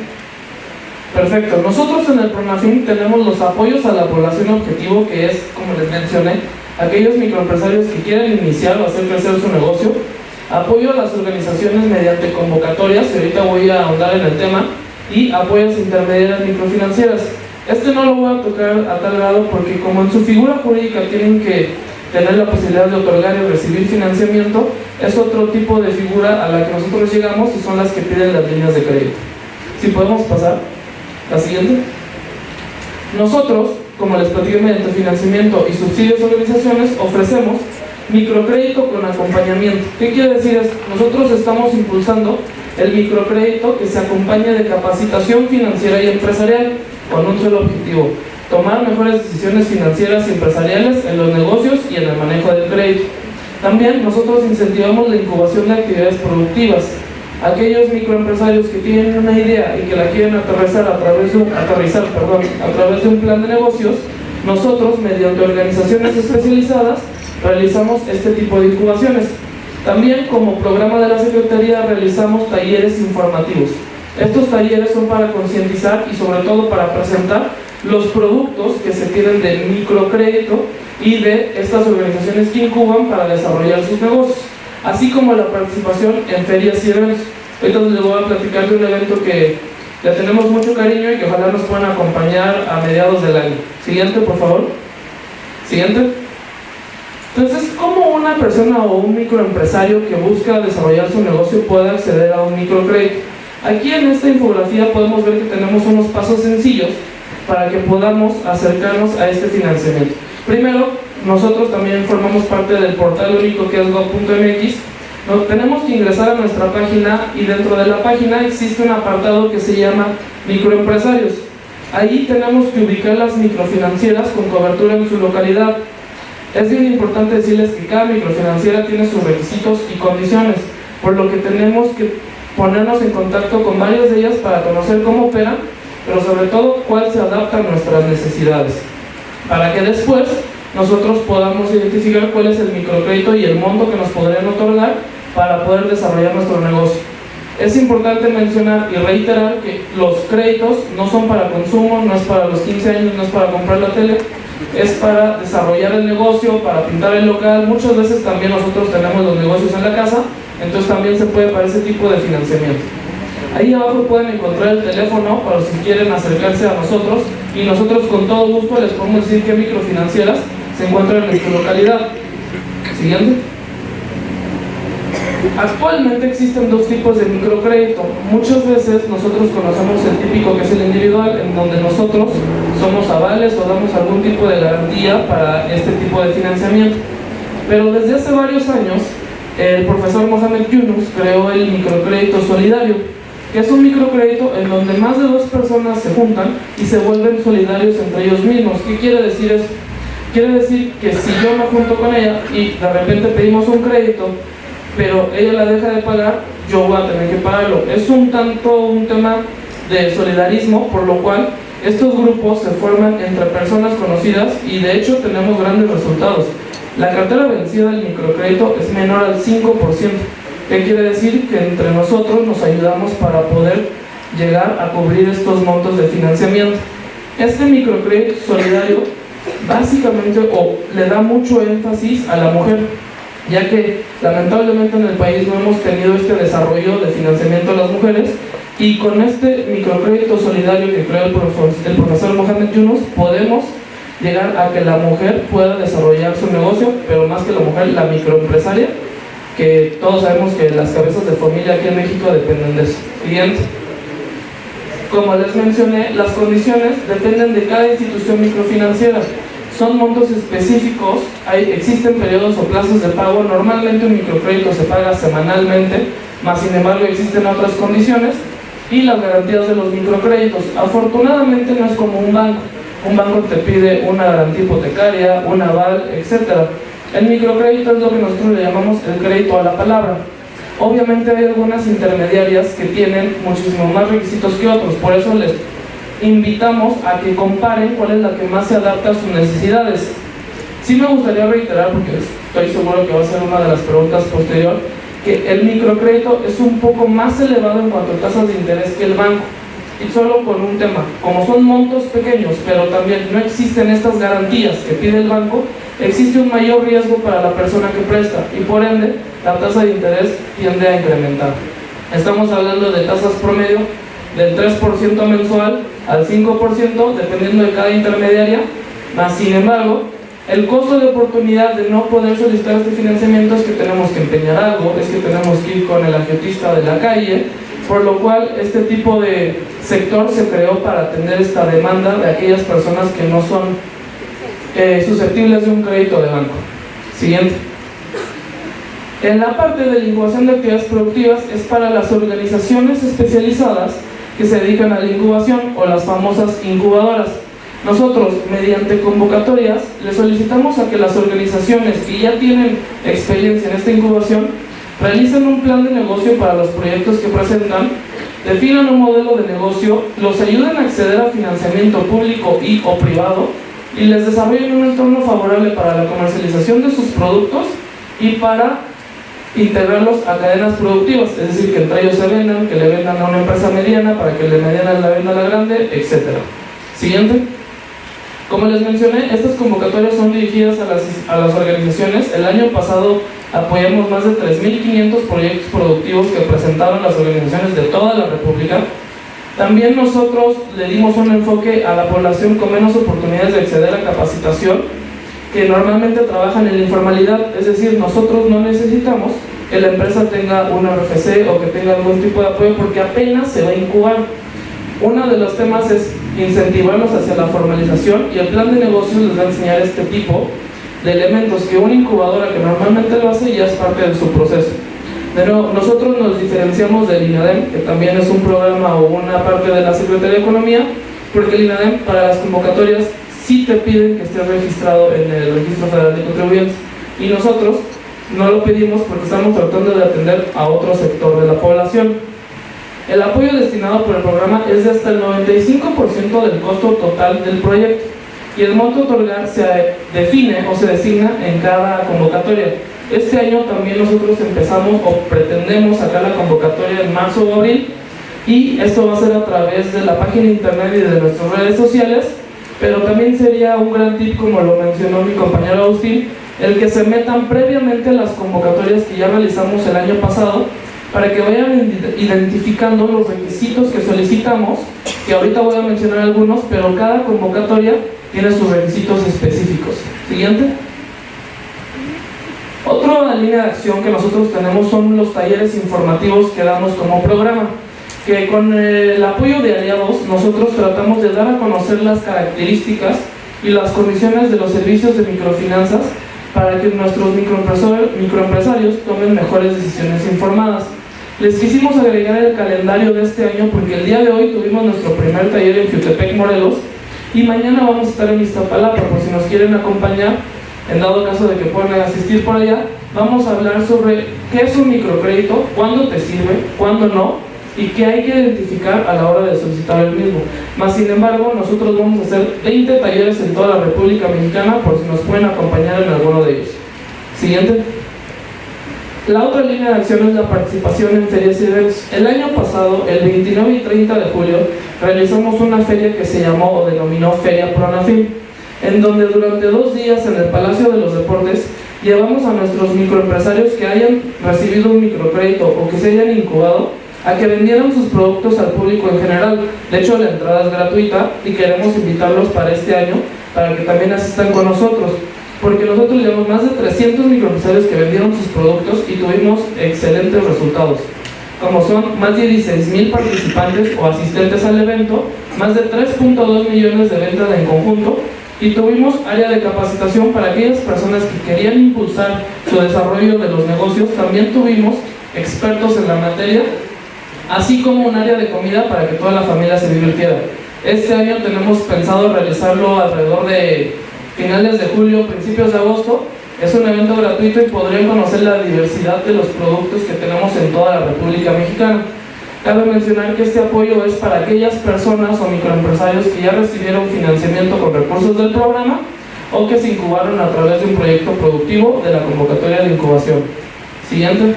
Perfecto. Nosotros en el PRONAFIM tenemos los apoyos a la población objetivo, que es, como les mencioné, aquellos microempresarios que quieren iniciar o hacer crecer su negocio. Apoyo a las organizaciones mediante convocatorias, y ahorita voy a ahondar en el tema, y apoyo a las intermediarias microfinancieras. Este no lo voy a tocar a tal grado porque como en su figura jurídica tienen que tener la posibilidad de otorgar y recibir financiamiento, es otro tipo de figura a la que nosotros llegamos y son las que piden las líneas de crédito. Si podemos pasar la siguiente. Nosotros, como les platiqué, mediante financiamiento y subsidios a organizaciones, ofrecemos microcrédito con acompañamiento. ¿Qué quiere decir esto? Nosotros estamos impulsando el microcrédito que se acompaña de capacitación financiera y empresarial con un solo objetivo: tomar mejores decisiones financieras y empresariales en los negocios y en el manejo del crédito. También nosotros incentivamos la incubación de actividades productivas. Aquellos microempresarios que tienen una idea y que la quieren aterrizar a través de un plan de negocios, nosotros, mediante organizaciones especializadas, realizamos este tipo de incubaciones. También, como programa de la Secretaría, realizamos talleres informativos. Estos talleres son para concientizar y sobre todo para presentar los productos que se tienen de microcrédito y de estas organizaciones que incuban para desarrollar sus negocios, así como la participación en ferias y eventos. Ahorita les voy a platicar de un evento que le tenemos mucho cariño y que ojalá nos puedan acompañar a mediados del año. Siguiente, por favor. Siguiente. Entonces, ¿cómo una persona o un microempresario que busca desarrollar su negocio puede acceder a un microcrédito? Aquí en esta infografía podemos ver que tenemos unos pasos sencillos para que podamos acercarnos a este financiamiento. Primero, nosotros también formamos parte del portal único que es gov.mx. Tenemos que ingresar a nuestra página y dentro de la página existe un apartado que se llama microempresarios. Ahí tenemos que ubicar las microfinancieras con cobertura en su localidad. Es bien importante decirles que cada microfinanciera tiene sus requisitos y condiciones, por lo que tenemos que ponernos en contacto con varias de ellas para conocer cómo operan, pero sobre todo cuál se adapta a nuestras necesidades, para que después nosotros podamos identificar cuál es el microcrédito y el monto que nos podrían otorgar para poder desarrollar nuestro negocio. Es importante mencionar y reiterar que los créditos no son para consumo, no es para los 15 años, no es para comprar la tele, es para desarrollar el negocio, para pintar el local. Muchas veces también nosotros tenemos los negocios en la casa, entonces también se puede para ese tipo de financiamiento. Ahí abajo pueden encontrar el teléfono para si quieren acercarse a nosotros y nosotros con todo gusto les podemos decir qué microfinancieras se encuentran en nuestra localidad. Siguiente. Actualmente existen dos tipos de microcrédito. Muchas veces nosotros conocemos el típico que es el individual, en donde nosotros somos avales o damos algún tipo de garantía para este tipo de financiamiento. Pero desde hace varios años, el profesor Mohamed Yunus creó el microcrédito solidario, que es un microcrédito en donde más de 2 personas se juntan y se vuelven solidarios entre ellos mismos. ¿Qué quiere decir eso? Quiere decir que si yo me junto con ella y de repente pedimos un crédito, pero ella la deja de pagar, yo voy a tener que pagarlo. Es un tema de solidarismo, por lo cual estos grupos se forman entre personas conocidas y de hecho tenemos grandes resultados. La cartera vencida del microcrédito es menor al 5%. ¿Qué quiere decir? Que entre nosotros nos ayudamos para poder llegar a cubrir estos montos de financiamiento. Este microcrédito solidario básicamente le da mucho énfasis a la mujer, ya que lamentablemente en el país no hemos tenido este desarrollo de financiamiento a las mujeres, y con este microcrédito solidario que creó el profesor Mohamed Yunus podemos llegar a que la mujer pueda desarrollar su negocio, pero más que la mujer, la microempresaria, que todos sabemos que las cabezas de familia aquí en México dependen de eso. Siguiente. Como les mencioné, las condiciones dependen de cada institución microfinanciera. Son montos específicos, existen periodos o plazos de pago. Normalmente un microcrédito se paga semanalmente, más sin embargo existen otras condiciones y las garantías de los microcréditos. Afortunadamente no es como un banco. Un banco te pide una garantía hipotecaria, un aval, etc. El microcrédito es lo que nosotros le llamamos el crédito a la palabra. Obviamente hay algunas intermediarias que tienen muchísimos más requisitos que otros, por eso les invitamos a que comparen cuál es la que más se adapta a sus necesidades. Sí me gustaría reiterar, porque estoy seguro que va a ser una de las preguntas posterior, que el microcrédito es un poco más elevado en cuanto a tasas de interés que el banco, y solo con un tema: como son montos pequeños, pero también no existen estas garantías que pide el banco, existe un mayor riesgo para la persona que presta, y por ende la tasa de interés tiende a incrementar. Estamos hablando de tasas promedio del 3% mensual al 5%, dependiendo de cada intermediaria, más sin embargo, el costo de oportunidad de no poder solicitar este financiamiento es que tenemos que empeñar algo, es que tenemos que ir con el agiotista de la calle, por lo cual este tipo de sector se creó para atender esta demanda de aquellas personas que no son susceptibles de un crédito de banco. Siguiente. En la parte de la incubación de actividades productivas es para las organizaciones especializadas que se dedican a la incubación o las famosas incubadoras. Nosotros, mediante convocatorias, le solicitamos a que las organizaciones que ya tienen experiencia en esta incubación realicen un plan de negocio para los proyectos que presentan, definan un modelo de negocio, los ayuden a acceder a financiamiento público y o privado y les desarrollen un entorno favorable para la comercialización de sus productos y para integrarlos a cadenas productivas, es decir, que entre ellos se vendan, que le vendan a una empresa mediana para que la mediana la venda a la grande, etc. Siguiente. Como les mencioné, estas convocatorias son dirigidas a las organizaciones. El año pasado apoyamos más de 3.500 proyectos productivos que presentaron las organizaciones de toda la República. También nosotros le dimos un enfoque a la población con menos oportunidades de acceder a capacitación, que normalmente trabajan en la informalidad, es decir, nosotros no necesitamos que la empresa tenga un RFC o que tenga algún tipo de apoyo porque apenas se va a incubar. Uno de los temas es incentivarlos hacia la formalización y el plan de negocios les va a enseñar este tipo de elementos que una incubadora que normalmente lo hace ya es parte de su proceso. Pero nosotros nos diferenciamos del INADEM, que también es un programa o una parte de la Secretaría de Economía, porque el INADEM para las convocatorias sí te piden que estés registrado en el Registro Federal de Contribuyentes y nosotros no lo pedimos porque estamos tratando de atender a otro sector de la población. El apoyo destinado por el programa es de hasta el 95% del costo total del proyecto y el monto a otorgar se define o se designa en cada convocatoria. Este año también nosotros empezamos o pretendemos sacar la convocatoria en marzo o abril y esto va a ser a través de la página de internet y de nuestras redes sociales, pero también sería un gran tip, como lo mencionó mi compañero Agustín, el que se metan previamente a las convocatorias que ya realizamos el año pasado para que vayan identificando los requisitos que solicitamos, que ahorita voy a mencionar algunos, pero cada convocatoria tiene sus requisitos específicos. Siguiente. Otra línea de acción que nosotros tenemos son los talleres informativos que damos como programa, que con el apoyo de aliados nosotros tratamos de dar a conocer las características y las condiciones de los servicios de microfinanzas para que nuestros microempresarios tomen mejores decisiones informadas. Les quisimos agregar el calendario de este año porque el día de hoy tuvimos nuestro primer taller en Jutepec, Morelos, y mañana vamos a estar en Iztapalapa, por si nos quieren acompañar, en dado caso de que puedan asistir por allá. Vamos a hablar sobre qué es un microcrédito, cuándo te sirve, cuándo no, y qué hay que identificar a la hora de solicitar el mismo. Más sin embargo, nosotros vamos a hacer 20 talleres en toda la República Mexicana, por si nos pueden acompañar en alguno de ellos. Siguiente. La otra línea de acción es la participación en ferias y eventos. El año pasado, el 29 y 30 de julio, realizamos una feria que se llamó o denominó Feria Pronafin, en donde durante 2 días en el Palacio de los Deportes llevamos a nuestros microempresarios que hayan recibido un microcrédito o que se hayan incubado a que vendieran sus productos al público en general. De hecho, la entrada es gratuita y queremos invitarlos para este año para que también asistan con nosotros, porque nosotros llevamos más de 300 microempresarios que vendieron sus productos y tuvimos excelentes resultados, como son más de 16,000 participantes o asistentes al evento, más de 3.2 millones de ventas en conjunto, y tuvimos área de capacitación para aquellas personas que querían impulsar su desarrollo de los negocios. También tuvimos expertos en la materia, así como un área de comida para que toda la familia se divirtiera. Este año tenemos pensado realizarlo alrededor de finales de julio, principios de agosto. Es un evento gratuito y podrían conocer la diversidad de los productos que tenemos en toda la República Mexicana. Cabe mencionar que este apoyo es para aquellas personas o microempresarios que ya recibieron financiamiento con recursos del programa o que se incubaron a través de un proyecto productivo de la convocatoria de incubación. Siguiente.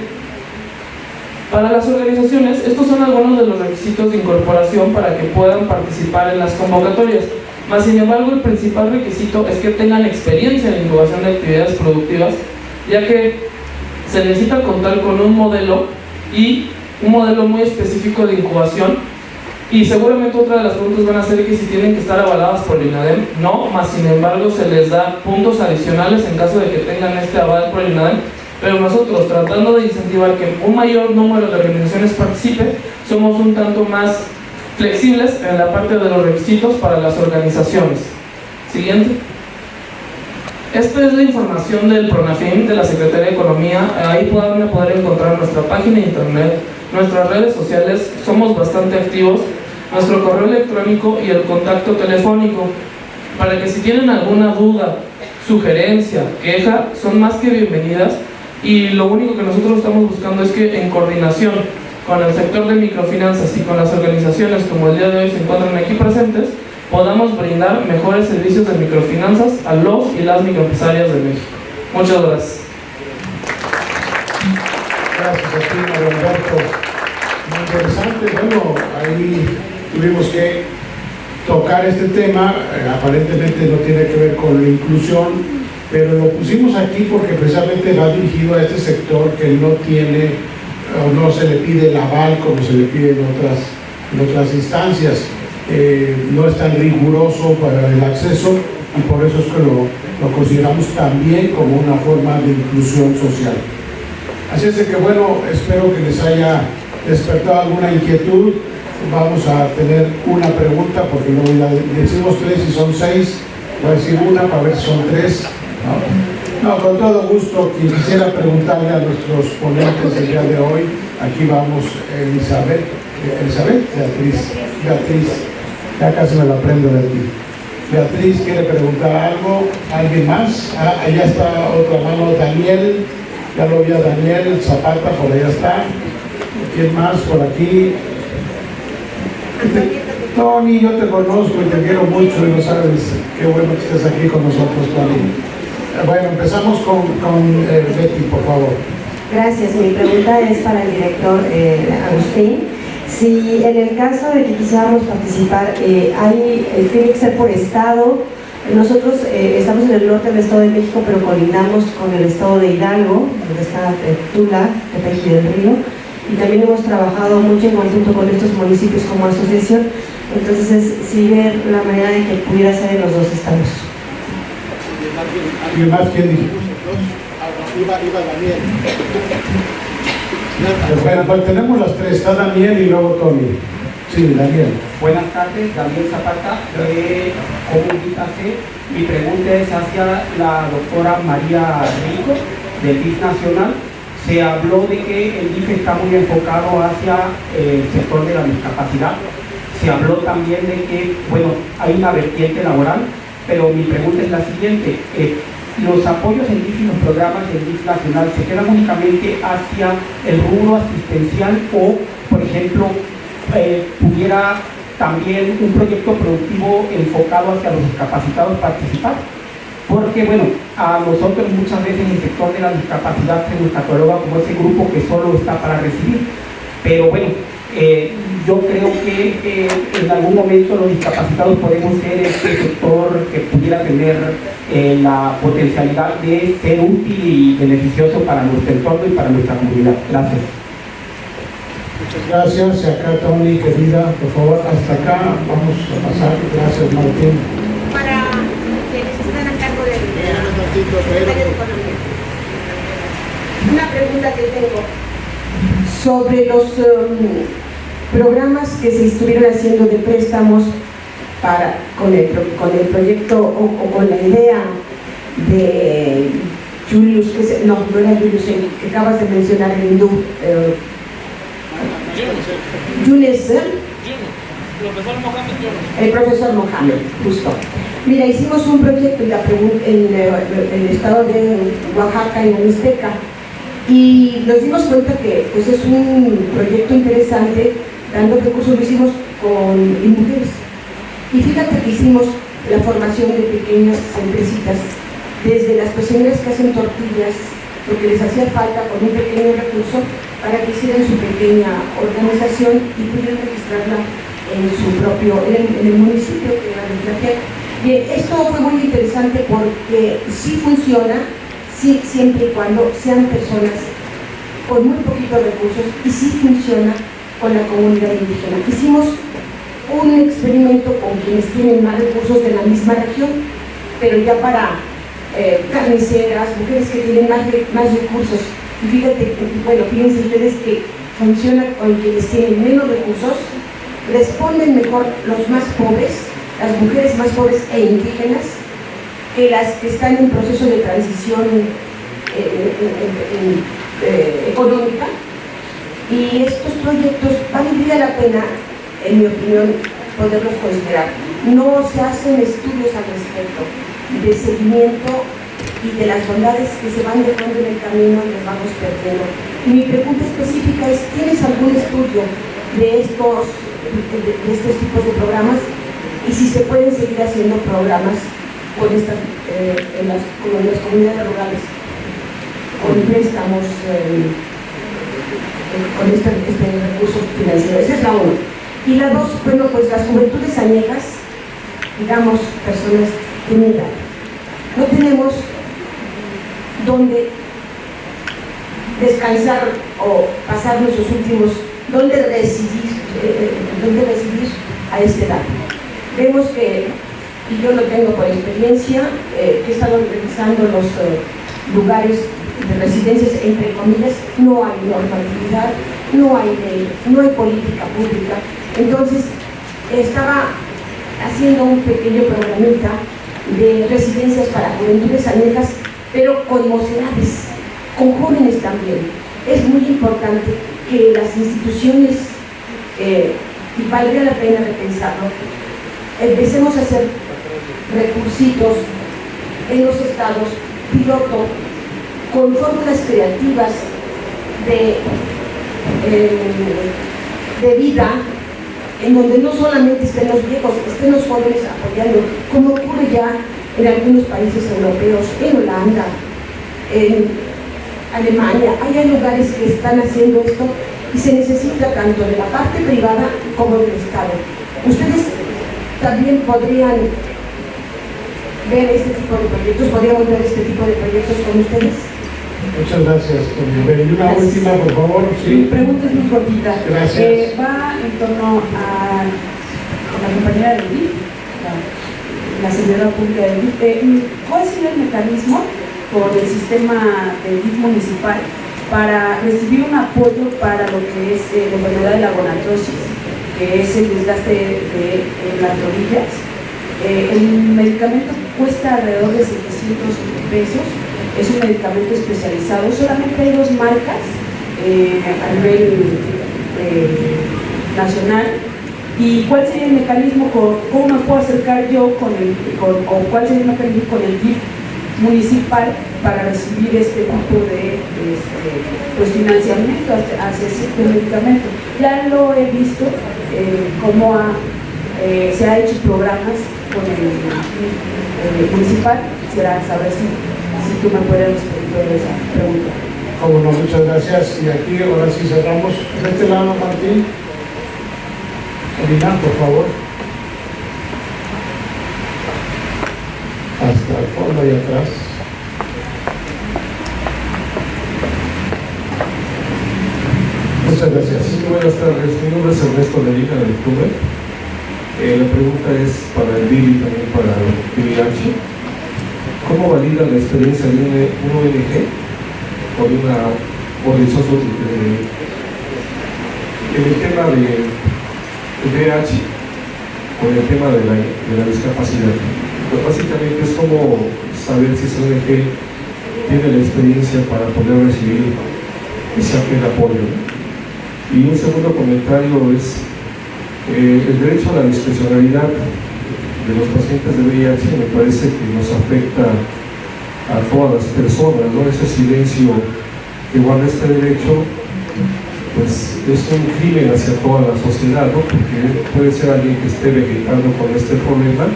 Para las organizaciones, estos son algunos de los requisitos de incorporación para que puedan participar en las convocatorias. Más sin embargo, el principal requisito es que tengan experiencia en incubación de actividades productivas, ya que se necesita contar con un modelo muy específico de incubación. Y seguramente otra de las preguntas van a ser que si tienen que estar avaladas por el INADEM. No, más sin embargo se les da puntos adicionales en caso de que tengan este aval por el INADEM. Pero nosotros, tratando de incentivar que un mayor número de organizaciones participe, somos un tanto más flexibles en la parte de los requisitos para las organizaciones. Siguiente. Esta es la información del Pronafin, de la Secretaría de Economía. Ahí van a poder encontrar nuestra página de internet, nuestras redes sociales, somos bastante activos, nuestro correo electrónico y el contacto telefónico, para que si tienen alguna duda, sugerencia, queja, son más que bienvenidas. Y lo único que nosotros estamos buscando es que en coordinación con el sector de microfinanzas y con las organizaciones como el día de hoy se encuentran aquí presentes, podamos brindar mejores servicios de microfinanzas a los y las microempresarias de México. Muchas gracias. Gracias a ti, Mario Alberto. Muy interesante. Bueno, ahí tuvimos que tocar este tema. Aparentemente no tiene que ver con la inclusión, pero lo pusimos aquí porque precisamente va dirigido a este sector que no tiene o no se le pide el aval como se le pide en otras instancias. No es tan riguroso para el acceso y por eso es que lo consideramos también como una forma de inclusión social. Así es de que bueno, espero que les haya despertado alguna inquietud. Vamos a tener una pregunta porque luego ya decimos 3 y son 6. Voy a decir una para ver si son 3. No, con todo gusto. Quien quisiera preguntarle a nuestros ponentes el día de hoy, aquí vamos, Beatriz, ya casi me lo aprendo de ti. Beatriz quiere preguntar algo. ¿Alguien más? Allá está otra mano, Daniel. Ya lo vi a Daniel Zapata, por allá está. ¿Quién más por aquí? Tony, yo te conozco y te quiero mucho y lo sabes. Qué bueno que estés aquí con nosotros, Tony. Bueno, empezamos con Betty, por favor. Gracias. Mi pregunta es para el director Agustín. Si en el caso de que quisiéramos participar, tiene que ser por estado. Nosotros estamos en el norte del Estado de México, pero colindamos con el estado de Hidalgo, donde está Tula, Tepeji del Río, y también hemos trabajado mucho en conjunto con estos municipios como asociación. Entonces es sí ver la manera de que pudiera ser en los dos estados. ¿Quién más? ¿Quién dijo? Iba Daniel. Bueno, tenemos las 3, está Daniel y luego Tony. Sí, Daniel. Buenas tardes, Daniel Zapata, Comunícase. Mi pregunta es hacia la doctora María Rico, del DIF Nacional. Se habló de que el DIF está muy enfocado hacia el sector de la discapacidad. Se habló también de que, bueno, hay una vertiente laboral, pero mi pregunta es la siguiente. Los apoyos del DIF y los programas del DIF Nacional se quedan únicamente hacia el rubro asistencial o, por ejemplo, pudiera también un proyecto productivo enfocado hacia los discapacitados participar, porque bueno, a nosotros muchas veces el sector de la discapacidad se nos cataloga como ese grupo que solo está para recibir, pero bueno, yo creo que en algún momento los discapacitados podemos ser este sector que pudiera tener la potencialidad de ser útil y beneficioso para nuestro entorno y para nuestra comunidad. Gracias. Muchas gracias. Y acá Tony, querida, por favor, hasta acá vamos a pasar. Gracias, Martín. Para quienes están a cargo del Ministerio de Economía. Una pregunta que tengo sobre los programas que se estuvieron haciendo de préstamos con el proyecto o con la idea de Julius, no era Julius, que acabas de mencionar, el hindú. Yunus, el profesor Mohamed, justo. Mira, hicimos un proyecto en el estado de Oaxaca, en la Mixteca, y nos dimos cuenta que pues, es un proyecto interesante, dando recursos. Lo hicimos con mujeres. Y fíjate que hicimos la formación de pequeñas empresitas, desde las cocineras que hacen tortillas, porque les hacía falta con un pequeño recurso para que hicieran su pequeña organización y pudieran registrarla en el municipio que era de Tlaquepaque. Bien, esto fue muy interesante porque sí funciona, sí, siempre y cuando sean personas con muy poquitos recursos, y sí funciona con la comunidad indígena. Hicimos un experimento con quienes tienen más recursos de la misma región, pero ya para carniceras, mujeres que tienen más recursos. Y fíjense ustedes que funciona con quienes tienen menos recursos, responden mejor los más pobres, las mujeres más pobres e indígenas, que las que están en proceso de transición económica. Y estos proyectos valdría la pena, en mi opinión, poderlos considerar. No se hacen estudios al respecto de seguimiento y de las bondades que se van dejando en el camino y los vamos perdiendo. Y mi pregunta específica es: ¿tienes algún estudio de estos tipos de programas? y si se pueden seguir haciendo programas con estas, en las comunidades rurales, con préstamos, con este recurso financiero. Esa es la 1. Y la 2, bueno, pues las juventudes añejas, digamos, personas de mi edad, no tenemos donde descansar o pasar nuestros últimos, donde residir a esta edad. Vemos que, y yo lo tengo por experiencia, que he estado revisando los lugares de residencias, entre comillas, no hay normatividad, no hay ley, no hay política pública. Entonces, estaba haciendo un pequeño programita de residencias para juventudes añejas, pero con mocedades, con jóvenes también. Es muy importante que las instituciones, y valdría la pena repensarlo, empecemos a hacer recursitos en los estados, piloto, con fórmulas creativas de vida, en donde no solamente estén los viejos, estén los jóvenes apoyando, como ocurre ya en algunos países europeos, en Holanda, en Alemania. Hay lugares que están haciendo esto y se necesita tanto de la parte privada como del Estado. Ustedes también podrían ver este tipo de proyectos, podríamos ver este tipo de proyectos con ustedes. Muchas gracias, Toño. Y una última, por favor. Sí. Mi pregunta es muy cortita. Gracias. Va en torno a la compañera de DIF, la servidora pública de DIF. ¿Cuál sería el mecanismo por el sistema de DIF municipal para recibir un apoyo para lo que es la enfermedad de la gonadrosis, que es el desgaste de las rodillas? El medicamento cuesta alrededor de 700 pesos. Es un medicamento especializado, solamente hay 2 marcas a nivel nacional. ¿Y cuál sería el mecanismo? ¿Cómo me puedo acercar yo o cuál sería el mecanismo con el DIF municipal para recibir este tipo de pues, financiamiento hacia este medicamento? Ya lo he visto cómo se ha hecho programas con el DIF municipal. Quisiera saber si tú me puedes responder esa pregunta. Como no, muchas gracias. Y aquí ahora sí cerramos. De este lado, Martín. Caminar, por favor. Hasta el fondo y atrás. Muchas gracias. Sí, buenas tardes. Mi nombre es Ernesto Medina de Octubre. La pregunta es para el DIF y también para el VIH. ¿Cómo valida la experiencia de un ONG o de una organización en el tema de VIH o en el tema de la discapacidad? Pues básicamente es como saber si esa ONG tiene la experiencia para poder recibir ese apoyo, ¿no? Y un segundo comentario es el derecho a la discrecionalidad de los pacientes de VIH. Me parece que nos afecta a todas las personas, ¿no? Ese silencio que guarda este derecho, pues es un crimen hacia toda la sociedad, ¿no? Porque puede ser alguien que esté vegetando con este problema,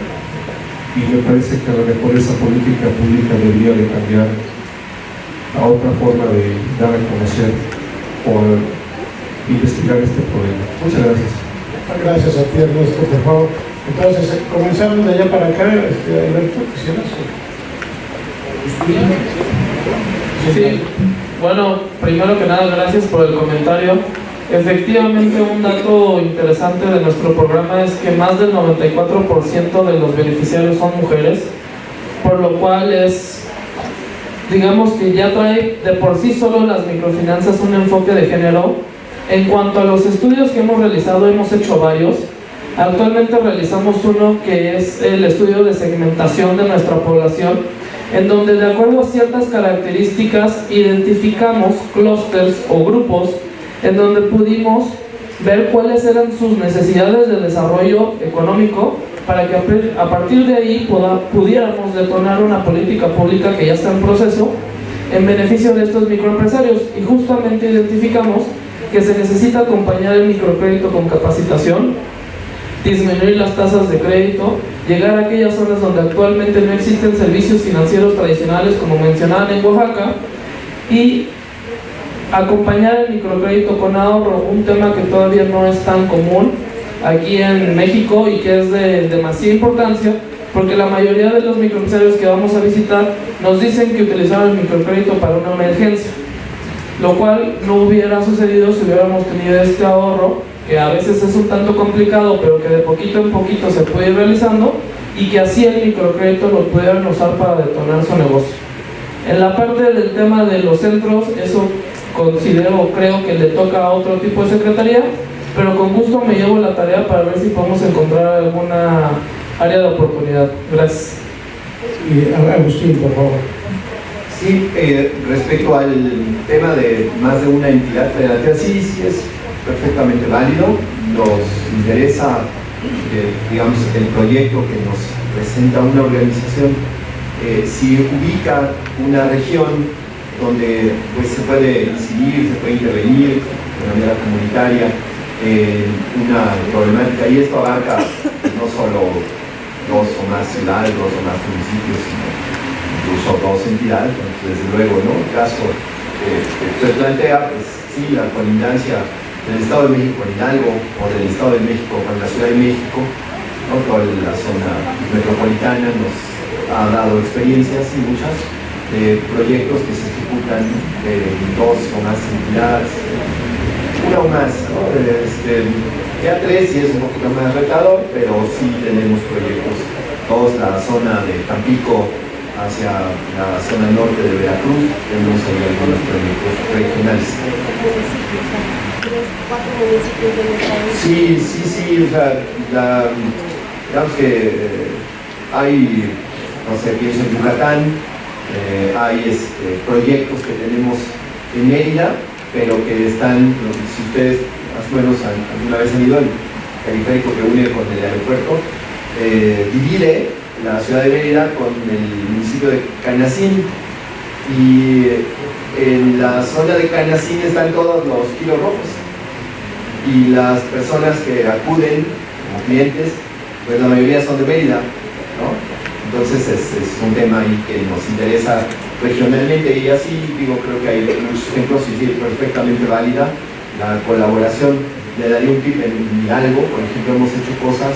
y me parece que a lo mejor esa política pública debería de cambiar a otra forma de dar a conocer o a investigar este problema. Muchas gracias. Gracias a ti, Ernesto, por favor. Entonces, comenzamos de allá para acá. Alberto, ¿quisieras? Sí, bueno, primero que nada, gracias por el comentario. Efectivamente, un dato interesante de nuestro programa es que más del 94% de los beneficiarios son mujeres, por lo cual digamos que ya trae de por sí solo las microfinanzas un enfoque de género. En cuanto a los estudios que hemos realizado, hemos hecho varios. Actualmente realizamos uno que es el estudio de segmentación de nuestra población, en donde de acuerdo a ciertas características identificamos clústeres o grupos en donde pudimos ver cuáles eran sus necesidades de desarrollo económico, para que a partir de ahí pudiéramos detonar una política pública que ya está en proceso en beneficio de estos microempresarios. Y justamente identificamos que se necesita acompañar el microcrédito con capacitación, disminuir las tasas de crédito, llegar a aquellas zonas donde actualmente no existen servicios financieros tradicionales, como mencionaban en Oaxaca, y acompañar el microcrédito con ahorro, un tema que todavía no es tan común aquí en México y que es de demasiada importancia, porque la mayoría de los microempresarios que vamos a visitar nos dicen que utilizaron el microcrédito para una emergencia, lo cual no hubiera sucedido si hubiéramos tenido este ahorro, que a veces es un tanto complicado, pero que de poquito en poquito se puede ir realizando, y que así el microcrédito lo pudieran usar para detonar su negocio. En la parte del tema de los centros, eso creo que le toca a otro tipo de secretaría, pero con gusto me llevo la tarea para ver si podemos encontrar alguna área de oportunidad. Gracias. Y Agustín, por favor. Sí, respecto al tema de más de una entidad federativa, sí es perfectamente válido. Nos interesa, digamos, el proyecto que nos presenta una organización. Si ubica una región donde pues, se puede incidir, se puede intervenir de manera comunitaria en una problemática, y esto abarca no solo 2 o más ciudades, 2 o más municipios, sino incluso 2 entidades, desde luego, ¿no? El caso se plantea, pues sí, la colindancia del Estado de México con Hidalgo, o del Estado de México con la Ciudad de México, ¿no? Toda la zona metropolitana nos ha dado experiencias y muchas de proyectos que se ejecutan en 2 o más entidades, una o más, ¿no? Ya 3 sí es un poquito más retador, pero sí tenemos proyectos, toda la zona de Tampico hacia la zona norte de Veracruz, tenemos ahí algunos proyectos regionales. Sí, o sea, digamos que hay, no sé, pienso en Yucatán, hay proyectos que tenemos en Mérida, pero que están, si ustedes más o menos alguna vez han ido al periférico que une con el aeropuerto, divide la ciudad de Mérida con el municipio de Canacín, y en la zona de Canacín están todos los kilos rojos, y las personas que acuden como clientes, pues la mayoría son de Mérida, ¿no? Entonces es un tema ahí que nos interesa regionalmente, y así digo, creo que hay muchos ejemplos y sí, perfectamente válida la colaboración. Le daría un tip en Hidalgo, por ejemplo, hemos hecho cosas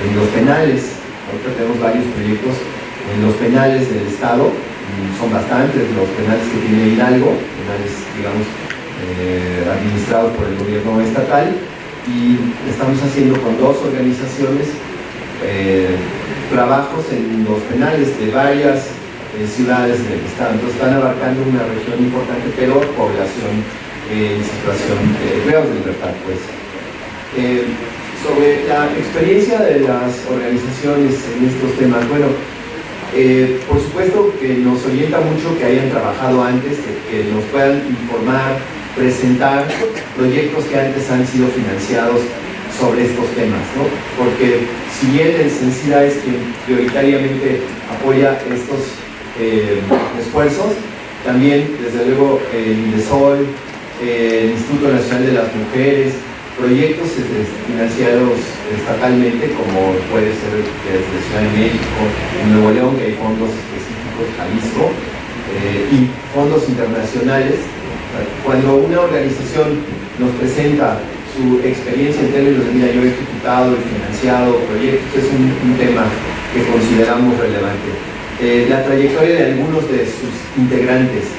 en los penales, ahorita tenemos varios proyectos en los penales del Estado, son bastantes los penales que tiene Hidalgo, penales, digamos, administrados por el gobierno estatal, y estamos haciendo con 2 organizaciones trabajos en los penales de varias ciudades del estado. Entonces están abarcando una región importante, pero población en situación de reos de libertad, pues. Sobre la experiencia de las organizaciones en estos temas, bueno, por supuesto que nos orienta mucho que hayan trabajado antes, que nos puedan informar, presentar proyectos que antes han sido financiados sobre estos temas, ¿no? Porque si bien el CENSIDA es quien prioritariamente apoya estos esfuerzos, también desde luego el INDESOL, el Instituto Nacional de las Mujeres, proyectos financiados estatalmente, como puede ser desde Ciudad de México, en Nuevo León, que hay fondos específicos, Jalisco, y fondos internacionales. Cuando una organización nos presenta su experiencia en términos de, mira, yo he ejecutado y financiado proyectos, es un tema que consideramos relevante. La trayectoria de algunos de sus integrantes,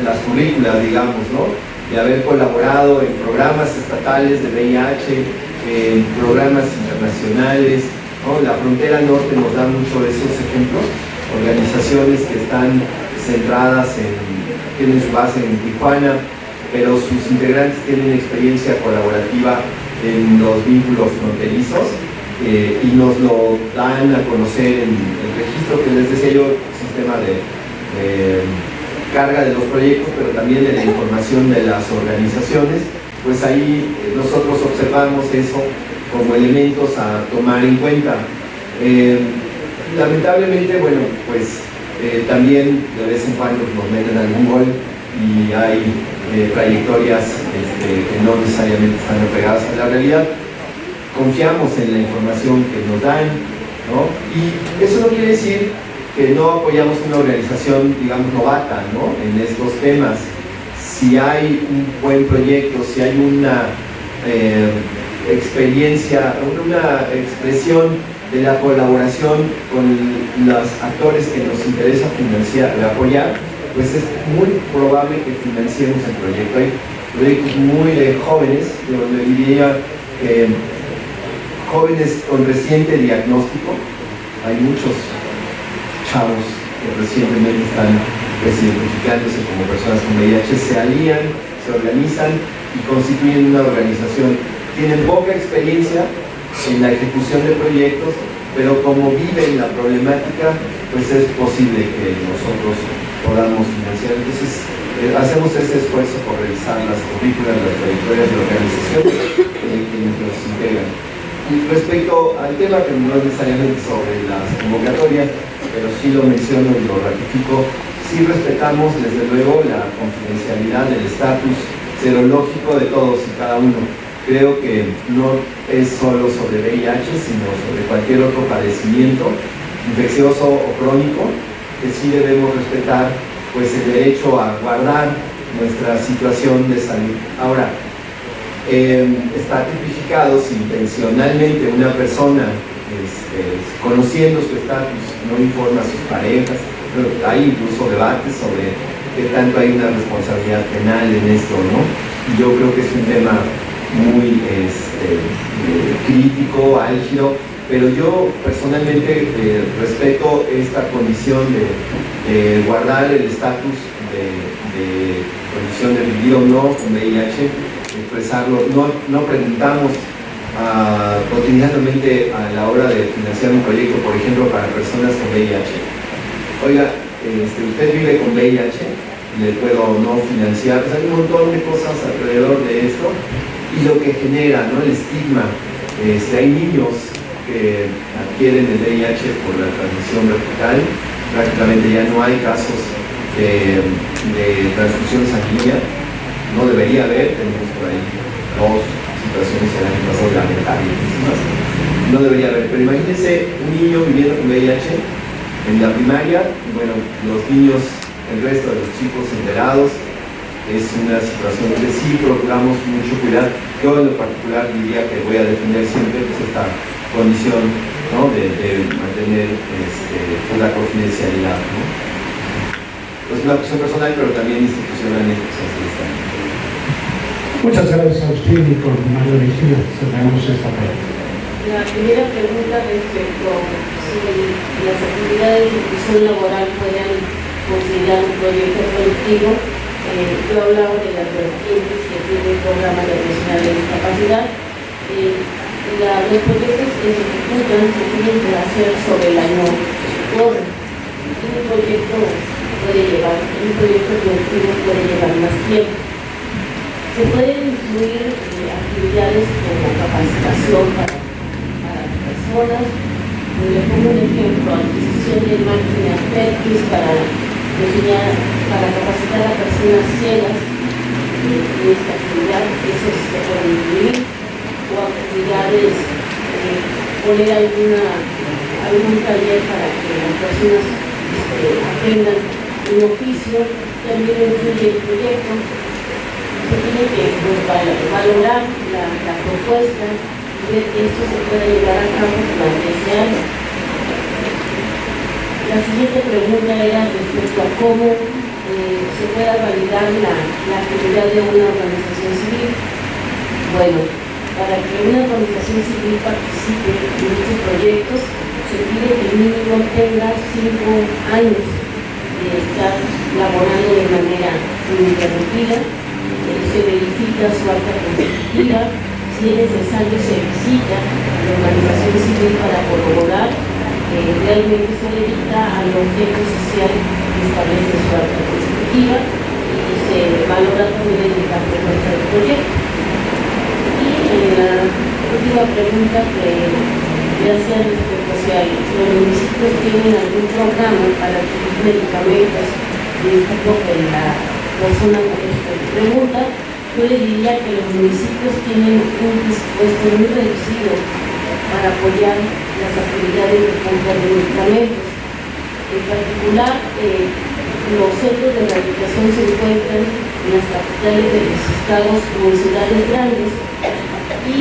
las currículas, digamos, ¿no? De haber colaborado en programas estatales de VIH, en programas internacionales, ¿no? La Frontera Norte nos da mucho de esos ejemplos, organizaciones que están centradas tienen su base en Tijuana, pero sus integrantes tienen experiencia colaborativa en los vínculos fronterizos, y nos lo dan a conocer en el registro que les decía yo, sistema de carga de los proyectos, pero también de la información de las organizaciones. Pues ahí nosotros observamos eso como elementos a tomar en cuenta. Lamentablemente, bueno, pues también de vez en cuando nos meten algún gol y hay trayectorias que no necesariamente están apegadas a la realidad. confiamos en la información que nos dan, ¿no? Y eso no quiere decir que no apoyamos una organización, digamos, novata, ¿no?, en estos temas. Si hay un buen proyecto, si hay una experiencia, una expresión de la colaboración con los actores que nos interesa financiar, apoyar, pues es muy probable que financiemos el proyecto. Hay proyectos muy jóvenes, yo le diría jóvenes con reciente diagnóstico. Hay muchos chavos que recientemente están identificándose como personas con VIH, se alían, se organizan y constituyen una organización. Tienen poca experiencia en la ejecución de proyectos, pero como viven la problemática, pues es posible que nosotros podamos financiar. Entonces, hacemos ese esfuerzo por revisar las currículas, las trayectorias de la organización que nos integran. Y respecto al tema, que no es necesariamente sobre las convocatorias, pero sí lo menciono y lo ratifico, sí respetamos desde luego la confidencialidad del estatus serológico de todos y cada uno. Creo que no es solo sobre VIH, sino sobre cualquier otro padecimiento infeccioso o crónico, que sí debemos respetar pues el derecho a guardar nuestra situación de salud. Ahora, está tipificado si intencionalmente una persona, conociendo su estatus, no informa a sus parejas. Hay incluso debates sobre qué tanto hay una responsabilidad penal en esto, ¿no? Y yo creo que es un tema muy crítico, álgido, pero yo personalmente respeto esta condición de guardar el estatus de condición de vivir o no con VIH, expresarlo. No preguntamos cotidianamente a la hora de financiar un proyecto, por ejemplo, para personas con VIH. Oiga, usted vive con VIH, le puedo no financiar. Pues hay un montón de cosas alrededor de esto y lo que genera, ¿no?, el estigma. Hay niños que adquieren el VIH por la transmisión vertical. Prácticamente ya no hay casos de transfusión sanguínea. No debería haber, tenemos por ahí 2 situaciones el año pasado lamentables. No debería haber, pero imagínense un niño viviendo con VIH en la primaria. Bueno, los niños, el resto de los chicos enterados, es una situación que sí procuramos mucho cuidar. Yo en lo particular diría que voy a defender siempre pues, esta condición, ¿no?, de mantener la confidencialidad, ¿no? Es una cuestión personal, pero también institucionalmente pues, así está. Muchas gracias a usted y con María Virginia cerramos esta pregunta. La primera pregunta respecto si las actividades de inclusión laboral puedan considerar un proyecto productivo. Yo hablaba de las vertientes que tiene el programa de atención a la discapacidad. Los proyectos que se ejecutan se tienen que hacer sobre el año corre. Un proyecto productivo puede llevar más tiempo. Se pueden incluir actividades como capacitación para personas. Le pongo un ejemplo: adquisición de máquinas PETIS para capacitar a personas ciegas en esta actividad. Eso se puede incluir, o actividades, poner algún taller para que las personas aprendan un oficio. También incluye el proyecto. Se tiene que valorar la propuesta y ver que esto se pueda llevar a cabo durante ese año. La siguiente pregunta era respecto a cómo se pueda validar la actividad de una organización civil. Bueno, para que una organización civil participe en estos proyectos, se pide que el mínimo tenga 5 años de estar laborando de manera ininterrumpida. Se verifica su acta constitutiva. Si es necesario, se visita la organización civil para corroborar realmente se dedica al objeto social que establece su acta constitutiva, y se valora también el impacto del proyecto. Y la última pregunta que le hacía respecto a si los municipios tienen algún programa para adquirir medicamentos, y un poco que la persona pregunta, yo le diría que los municipios tienen un presupuesto muy reducido para apoyar las actividades de compra de medicamentos. En particular, los centros de rehabilitación se encuentran en las capitales de los estados o ciudades grandes y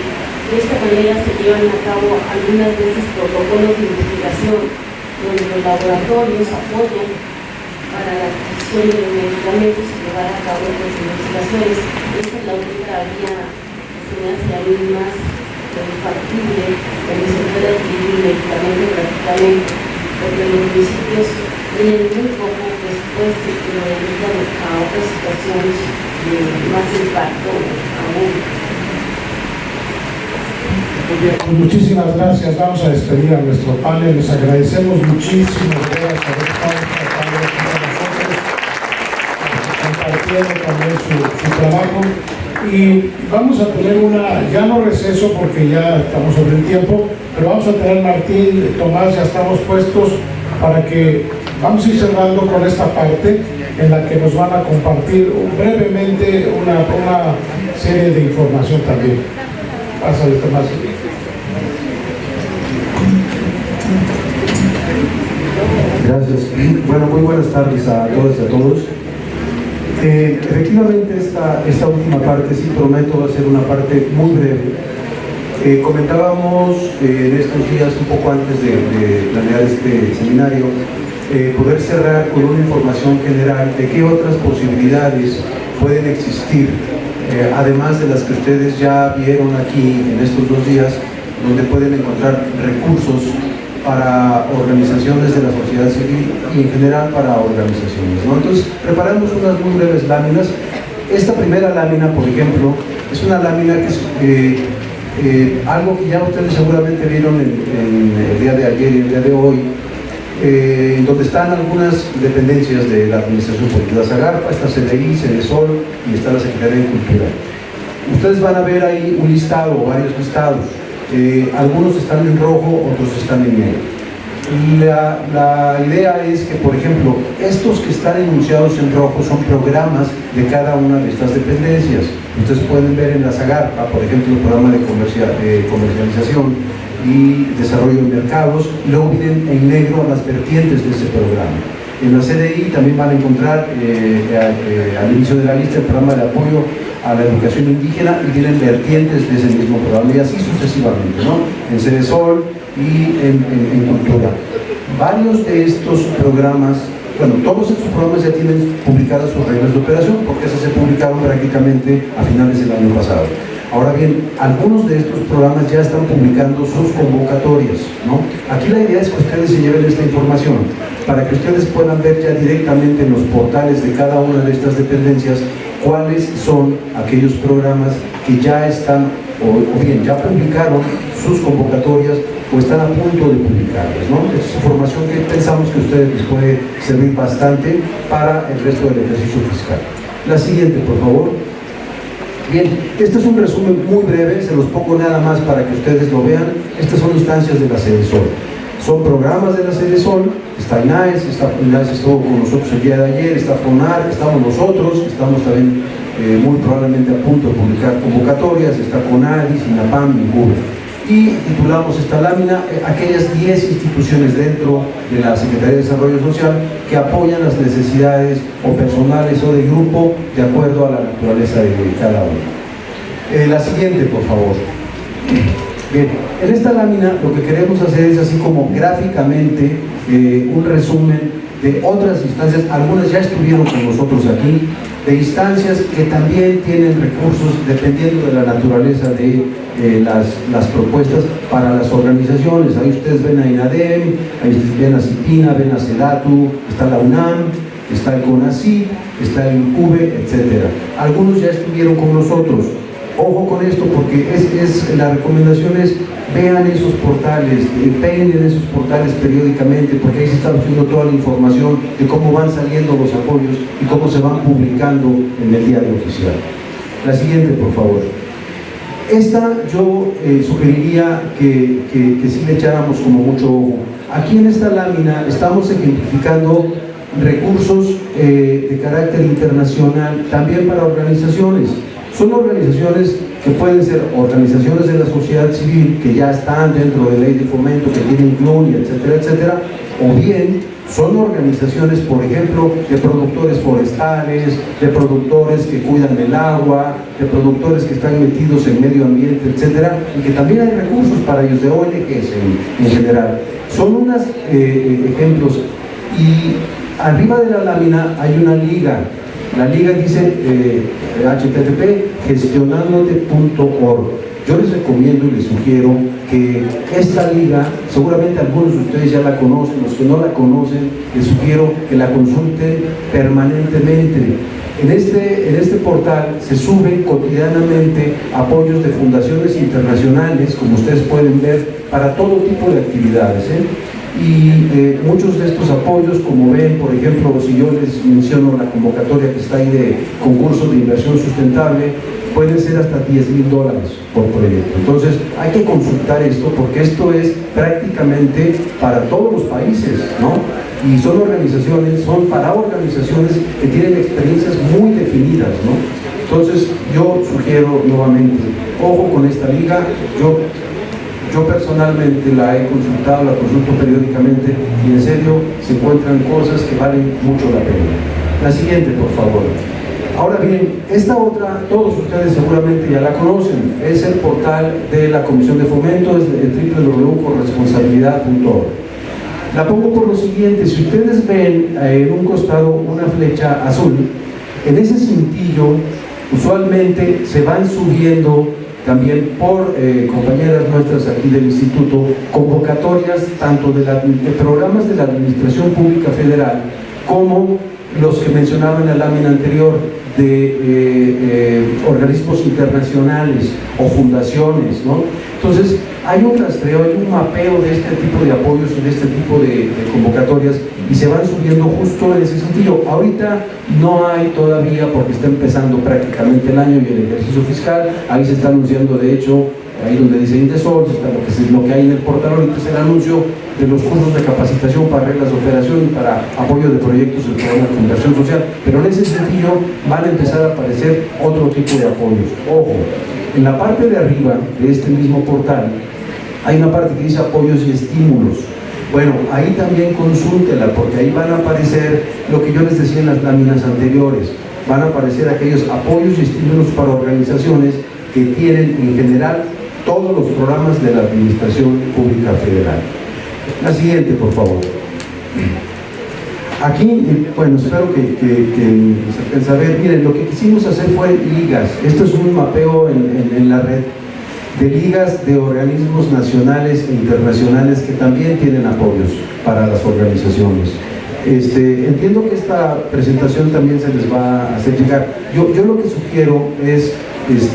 de esta manera se llevan a cabo algunas veces protocolos de investigación donde los laboratorios apoyan para la adquisición de los medicamentos y llevar a cabo las investigaciones. Esta es la única vía que se me hace a mí más factible donde se puede adquirir un medicamento gratuitamente, porque los municipios tienen muy poco presupuesto y lo dedican a otras situaciones de más impacto aún. Muy bien, pues muchísimas gracias. Vamos a despedir a nuestro panel. Les agradecemos muchísimo por haber estado con nosotros, compartiendo también su trabajo. Y vamos a tener ya no receso porque ya estamos sobre el tiempo, pero vamos a tener Martín, Tomás, ya estamos puestos para que vamos a ir cerrando con esta parte en la que nos van a compartir brevemente una serie de información también. Pásale, Tomás. Gracias. Bueno, muy buenas tardes a todas y a todos. Efectivamente, esta última parte, sí prometo, va a ser una parte muy breve. Comentábamos en estos días, un poco antes de planear este seminario, poder cerrar con una información general de qué otras posibilidades pueden existir, además de las que ustedes ya vieron aquí en estos 2 días, donde pueden encontrar recursos para organizaciones de la sociedad civil y en general para organizaciones, ¿no? Entonces, preparamos unas muy breves láminas. Esta primera lámina, por ejemplo, es una lámina que es algo que ya ustedes seguramente vieron en el día de ayer y el día de hoy, donde están algunas dependencias de la Administración Pública, la SAGARPA, está CDI, CEDESOL y está la Secretaría de Cultura. Ustedes van a ver ahí un listado, varios listados. Algunos están en rojo, otros están en negro. Y la idea es que, por ejemplo, estos que están enunciados en rojo son programas de cada una de estas dependencias. Ustedes pueden ver en la SAGARPA, por ejemplo, el programa de comercialización y desarrollo de mercados, y luego vienen en negro las vertientes de ese programa. En la CDI también van a encontrar al inicio de la lista el programa de apoyo a la educación indígena y tienen vertientes de ese mismo programa y así sucesivamente, ¿no? En CEDESOL y en Cultura. Varios de estos programas, bueno, todos estos programas ya tienen publicadas sus reglas de operación porque esas se publicaron prácticamente a finales del año pasado. Ahora bien, algunos de estos programas ya están publicando sus convocatorias, ¿no? Aquí la idea es que ustedes se lleven esta información para que ustedes puedan ver ya directamente en los portales de cada una de estas dependencias cuáles son aquellos programas que ya están o bien ya publicaron sus convocatorias o están a punto de publicarlas, ¿no? Es información que pensamos que a ustedes les puede servir bastante para el resto del ejercicio fiscal. La siguiente, por favor. Bien, este es un resumen muy breve, se los pongo nada más para que ustedes lo vean. Estas son instancias de la CEDESOL. Son programas de la CEDESOL, está INAES, INAES estuvo con nosotros el día de ayer, está FONAR, estamos nosotros, estamos también muy probablemente a punto de publicar convocatorias, está CONADIS, INAPAM, INCUBE. Y titulamos esta lámina aquellas 10 instituciones dentro de la Secretaría de Desarrollo Social que apoyan las necesidades o personales o de grupo de acuerdo a la naturaleza de cada uno. La siguiente, por favor. Bien, en esta lámina lo que queremos hacer es así como gráficamente un resumen de otras instancias, algunas ya estuvieron con nosotros aquí, de instancias que también tienen recursos dependiendo de la naturaleza de las propuestas para las organizaciones. Ahí ustedes ven a INADEM, ahí ven a CIPINA, ven a CEDATU, está la UNAM, está el CONACYT, está el INCUBE, etc. Algunos ya estuvieron con nosotros. Ojo con esto porque la recomendación es vean esos portales, peinen esos portales periódicamente porque ahí se está obteniendo toda la información de cómo van saliendo los apoyos y cómo se van publicando en el diario oficial. La siguiente, por favor. Esta yo sugeriría que sí le echáramos como mucho ojo. Aquí en esta lámina estamos ejemplificando recursos de carácter internacional, también para organizaciones. Son organizaciones que pueden ser organizaciones de la sociedad civil que ya están dentro de ley de fomento, que tienen CNUN, etcétera, etcétera, o bien son organizaciones, por ejemplo, de productores forestales, de productores que cuidan el agua, de productores que están metidos en medio ambiente, etcétera, y que también hay recursos para ellos, de ONGs en general. Son unos ejemplos, y arriba de la lámina hay una liga. La liga dice http gestionándote.org. Yo les recomiendo y les sugiero que esta liga, seguramente algunos de ustedes ya la conocen, los que no la conocen, les sugiero que la consulten permanentemente. En este portal se suben cotidianamente apoyos de fundaciones internacionales, como ustedes pueden ver, para todo tipo de actividades, Y muchos de estos apoyos, como ven, por ejemplo, si yo les menciono la convocatoria que está ahí de concurso de inversión sustentable, pueden ser hasta $10,000 por proyecto. Entonces hay que consultar esto, porque esto es prácticamente para todos los países, ¿no? Y son para organizaciones que tienen experiencias muy definidas, ¿no? Entonces yo sugiero nuevamente, ojo con esta liga. Yo personalmente la he consultado, la consulto periódicamente, y en serio se encuentran cosas que valen mucho la pena. La siguiente, por favor. Ahora bien, esta otra, todos ustedes seguramente ya la conocen, es el portal de la Comisión de Fomento, es www.corresponsabilidad.org. La pongo por lo siguiente: si ustedes ven en un costado una flecha azul, en ese cintillo usualmente se van subiendo también por compañeras nuestras aquí del Instituto, convocatorias tanto de programas de la Administración Pública Federal como los que mencionaba en la lámina anterior, de organismos internacionales o fundaciones, ¿no? Entonces hay un rastreo, hay un mapeo de este tipo de apoyos y de este tipo de convocatorias, y se van subiendo justo en ese sentido. Ahorita no hay todavía, porque está empezando prácticamente el año y el ejercicio fiscal. Ahí se está anunciando, de hecho, ahí donde dice Indesol, está lo que hay en el portal ahorita es el anuncio de los cursos de capacitación para reglas de operación y para apoyo de proyectos del programa de Fundación Social, pero en ese sentido van a empezar a aparecer otro tipo de apoyos. Ojo, en la parte de arriba de este mismo portal hay una parte que dice apoyos y estímulos. Bueno, ahí también consúltela, porque ahí van a aparecer lo que yo les decía en las láminas anteriores. Van a aparecer aquellos apoyos y estímulos para organizaciones que tienen en general todos los programas de la Administración Pública Federal. La siguiente, por favor. Aquí, bueno, espero que se alcance a ver. Miren, lo que quisimos hacer fue ligas. Esto es un mapeo en la red de ligas de organismos nacionales e internacionales que también tienen apoyos para las organizaciones. Entiendo que esta presentación también se les va a hacer llegar. Yo lo que sugiero es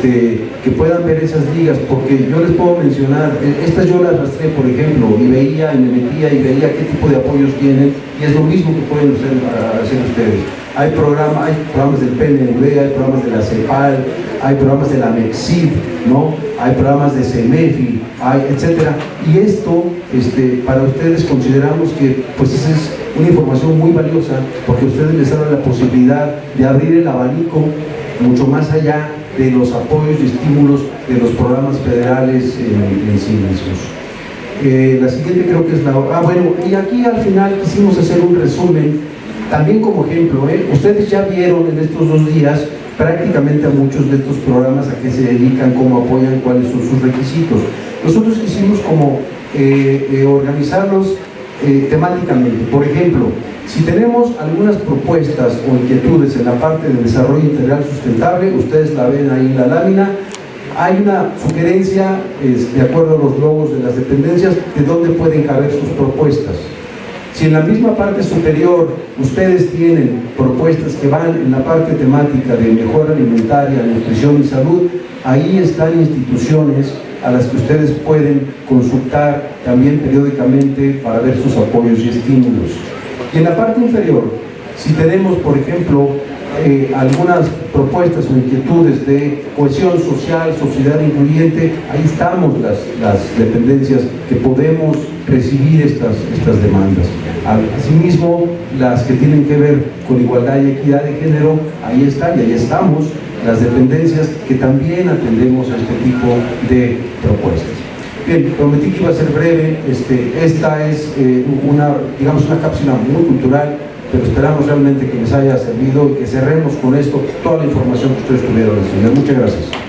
que puedan ver esas ligas, porque yo les puedo mencionar, estas yo las rastré, por ejemplo, y me metía y veía qué tipo de apoyos tienen, y es lo mismo que pueden hacer ustedes. Hay programas del PNUD, hay programas de la CEPAL, hay programas de la MEXID, ¿no? Hay programas de CEMEFI, etcétera. Y esto, para ustedes consideramos que pues esa es una información muy valiosa, porque ustedes les dan la posibilidad de abrir el abanico mucho más allá de los apoyos y estímulos de los programas federales en sí mismos. La siguiente creo que es la... bueno, y aquí al final quisimos hacer un resumen, también como ejemplo, ustedes ya vieron en estos 2 días prácticamente a muchos de estos programas a qué se dedican, cómo apoyan, cuáles son sus requisitos. Nosotros quisimos como organizarlos temáticamente. Por ejemplo, si tenemos algunas propuestas o inquietudes en la parte de desarrollo integral sustentable, ustedes la ven ahí en la lámina, hay una sugerencia de acuerdo a los logos de las dependencias de dónde pueden caber sus propuestas. Si en la misma parte superior ustedes tienen propuestas que van en la parte temática de mejora alimentaria, nutrición y salud, ahí están instituciones a las que ustedes pueden consultar también periódicamente para ver sus apoyos y estímulos. Y en la parte inferior, si tenemos, por ejemplo, algunas propuestas o inquietudes de cohesión social, sociedad incluyente, ahí estamos las dependencias que podemos recibir estas demandas. Asimismo, las que tienen que ver con igualdad y equidad de género, ahí están y ahí estamos las dependencias que también atendemos a este tipo de propuestas. Bien, prometí que iba a ser breve. Esta es una cápsula muy cultural, pero esperamos realmente que les haya servido y que cerremos con esto toda la información que ustedes tuvieron. Muchas gracias.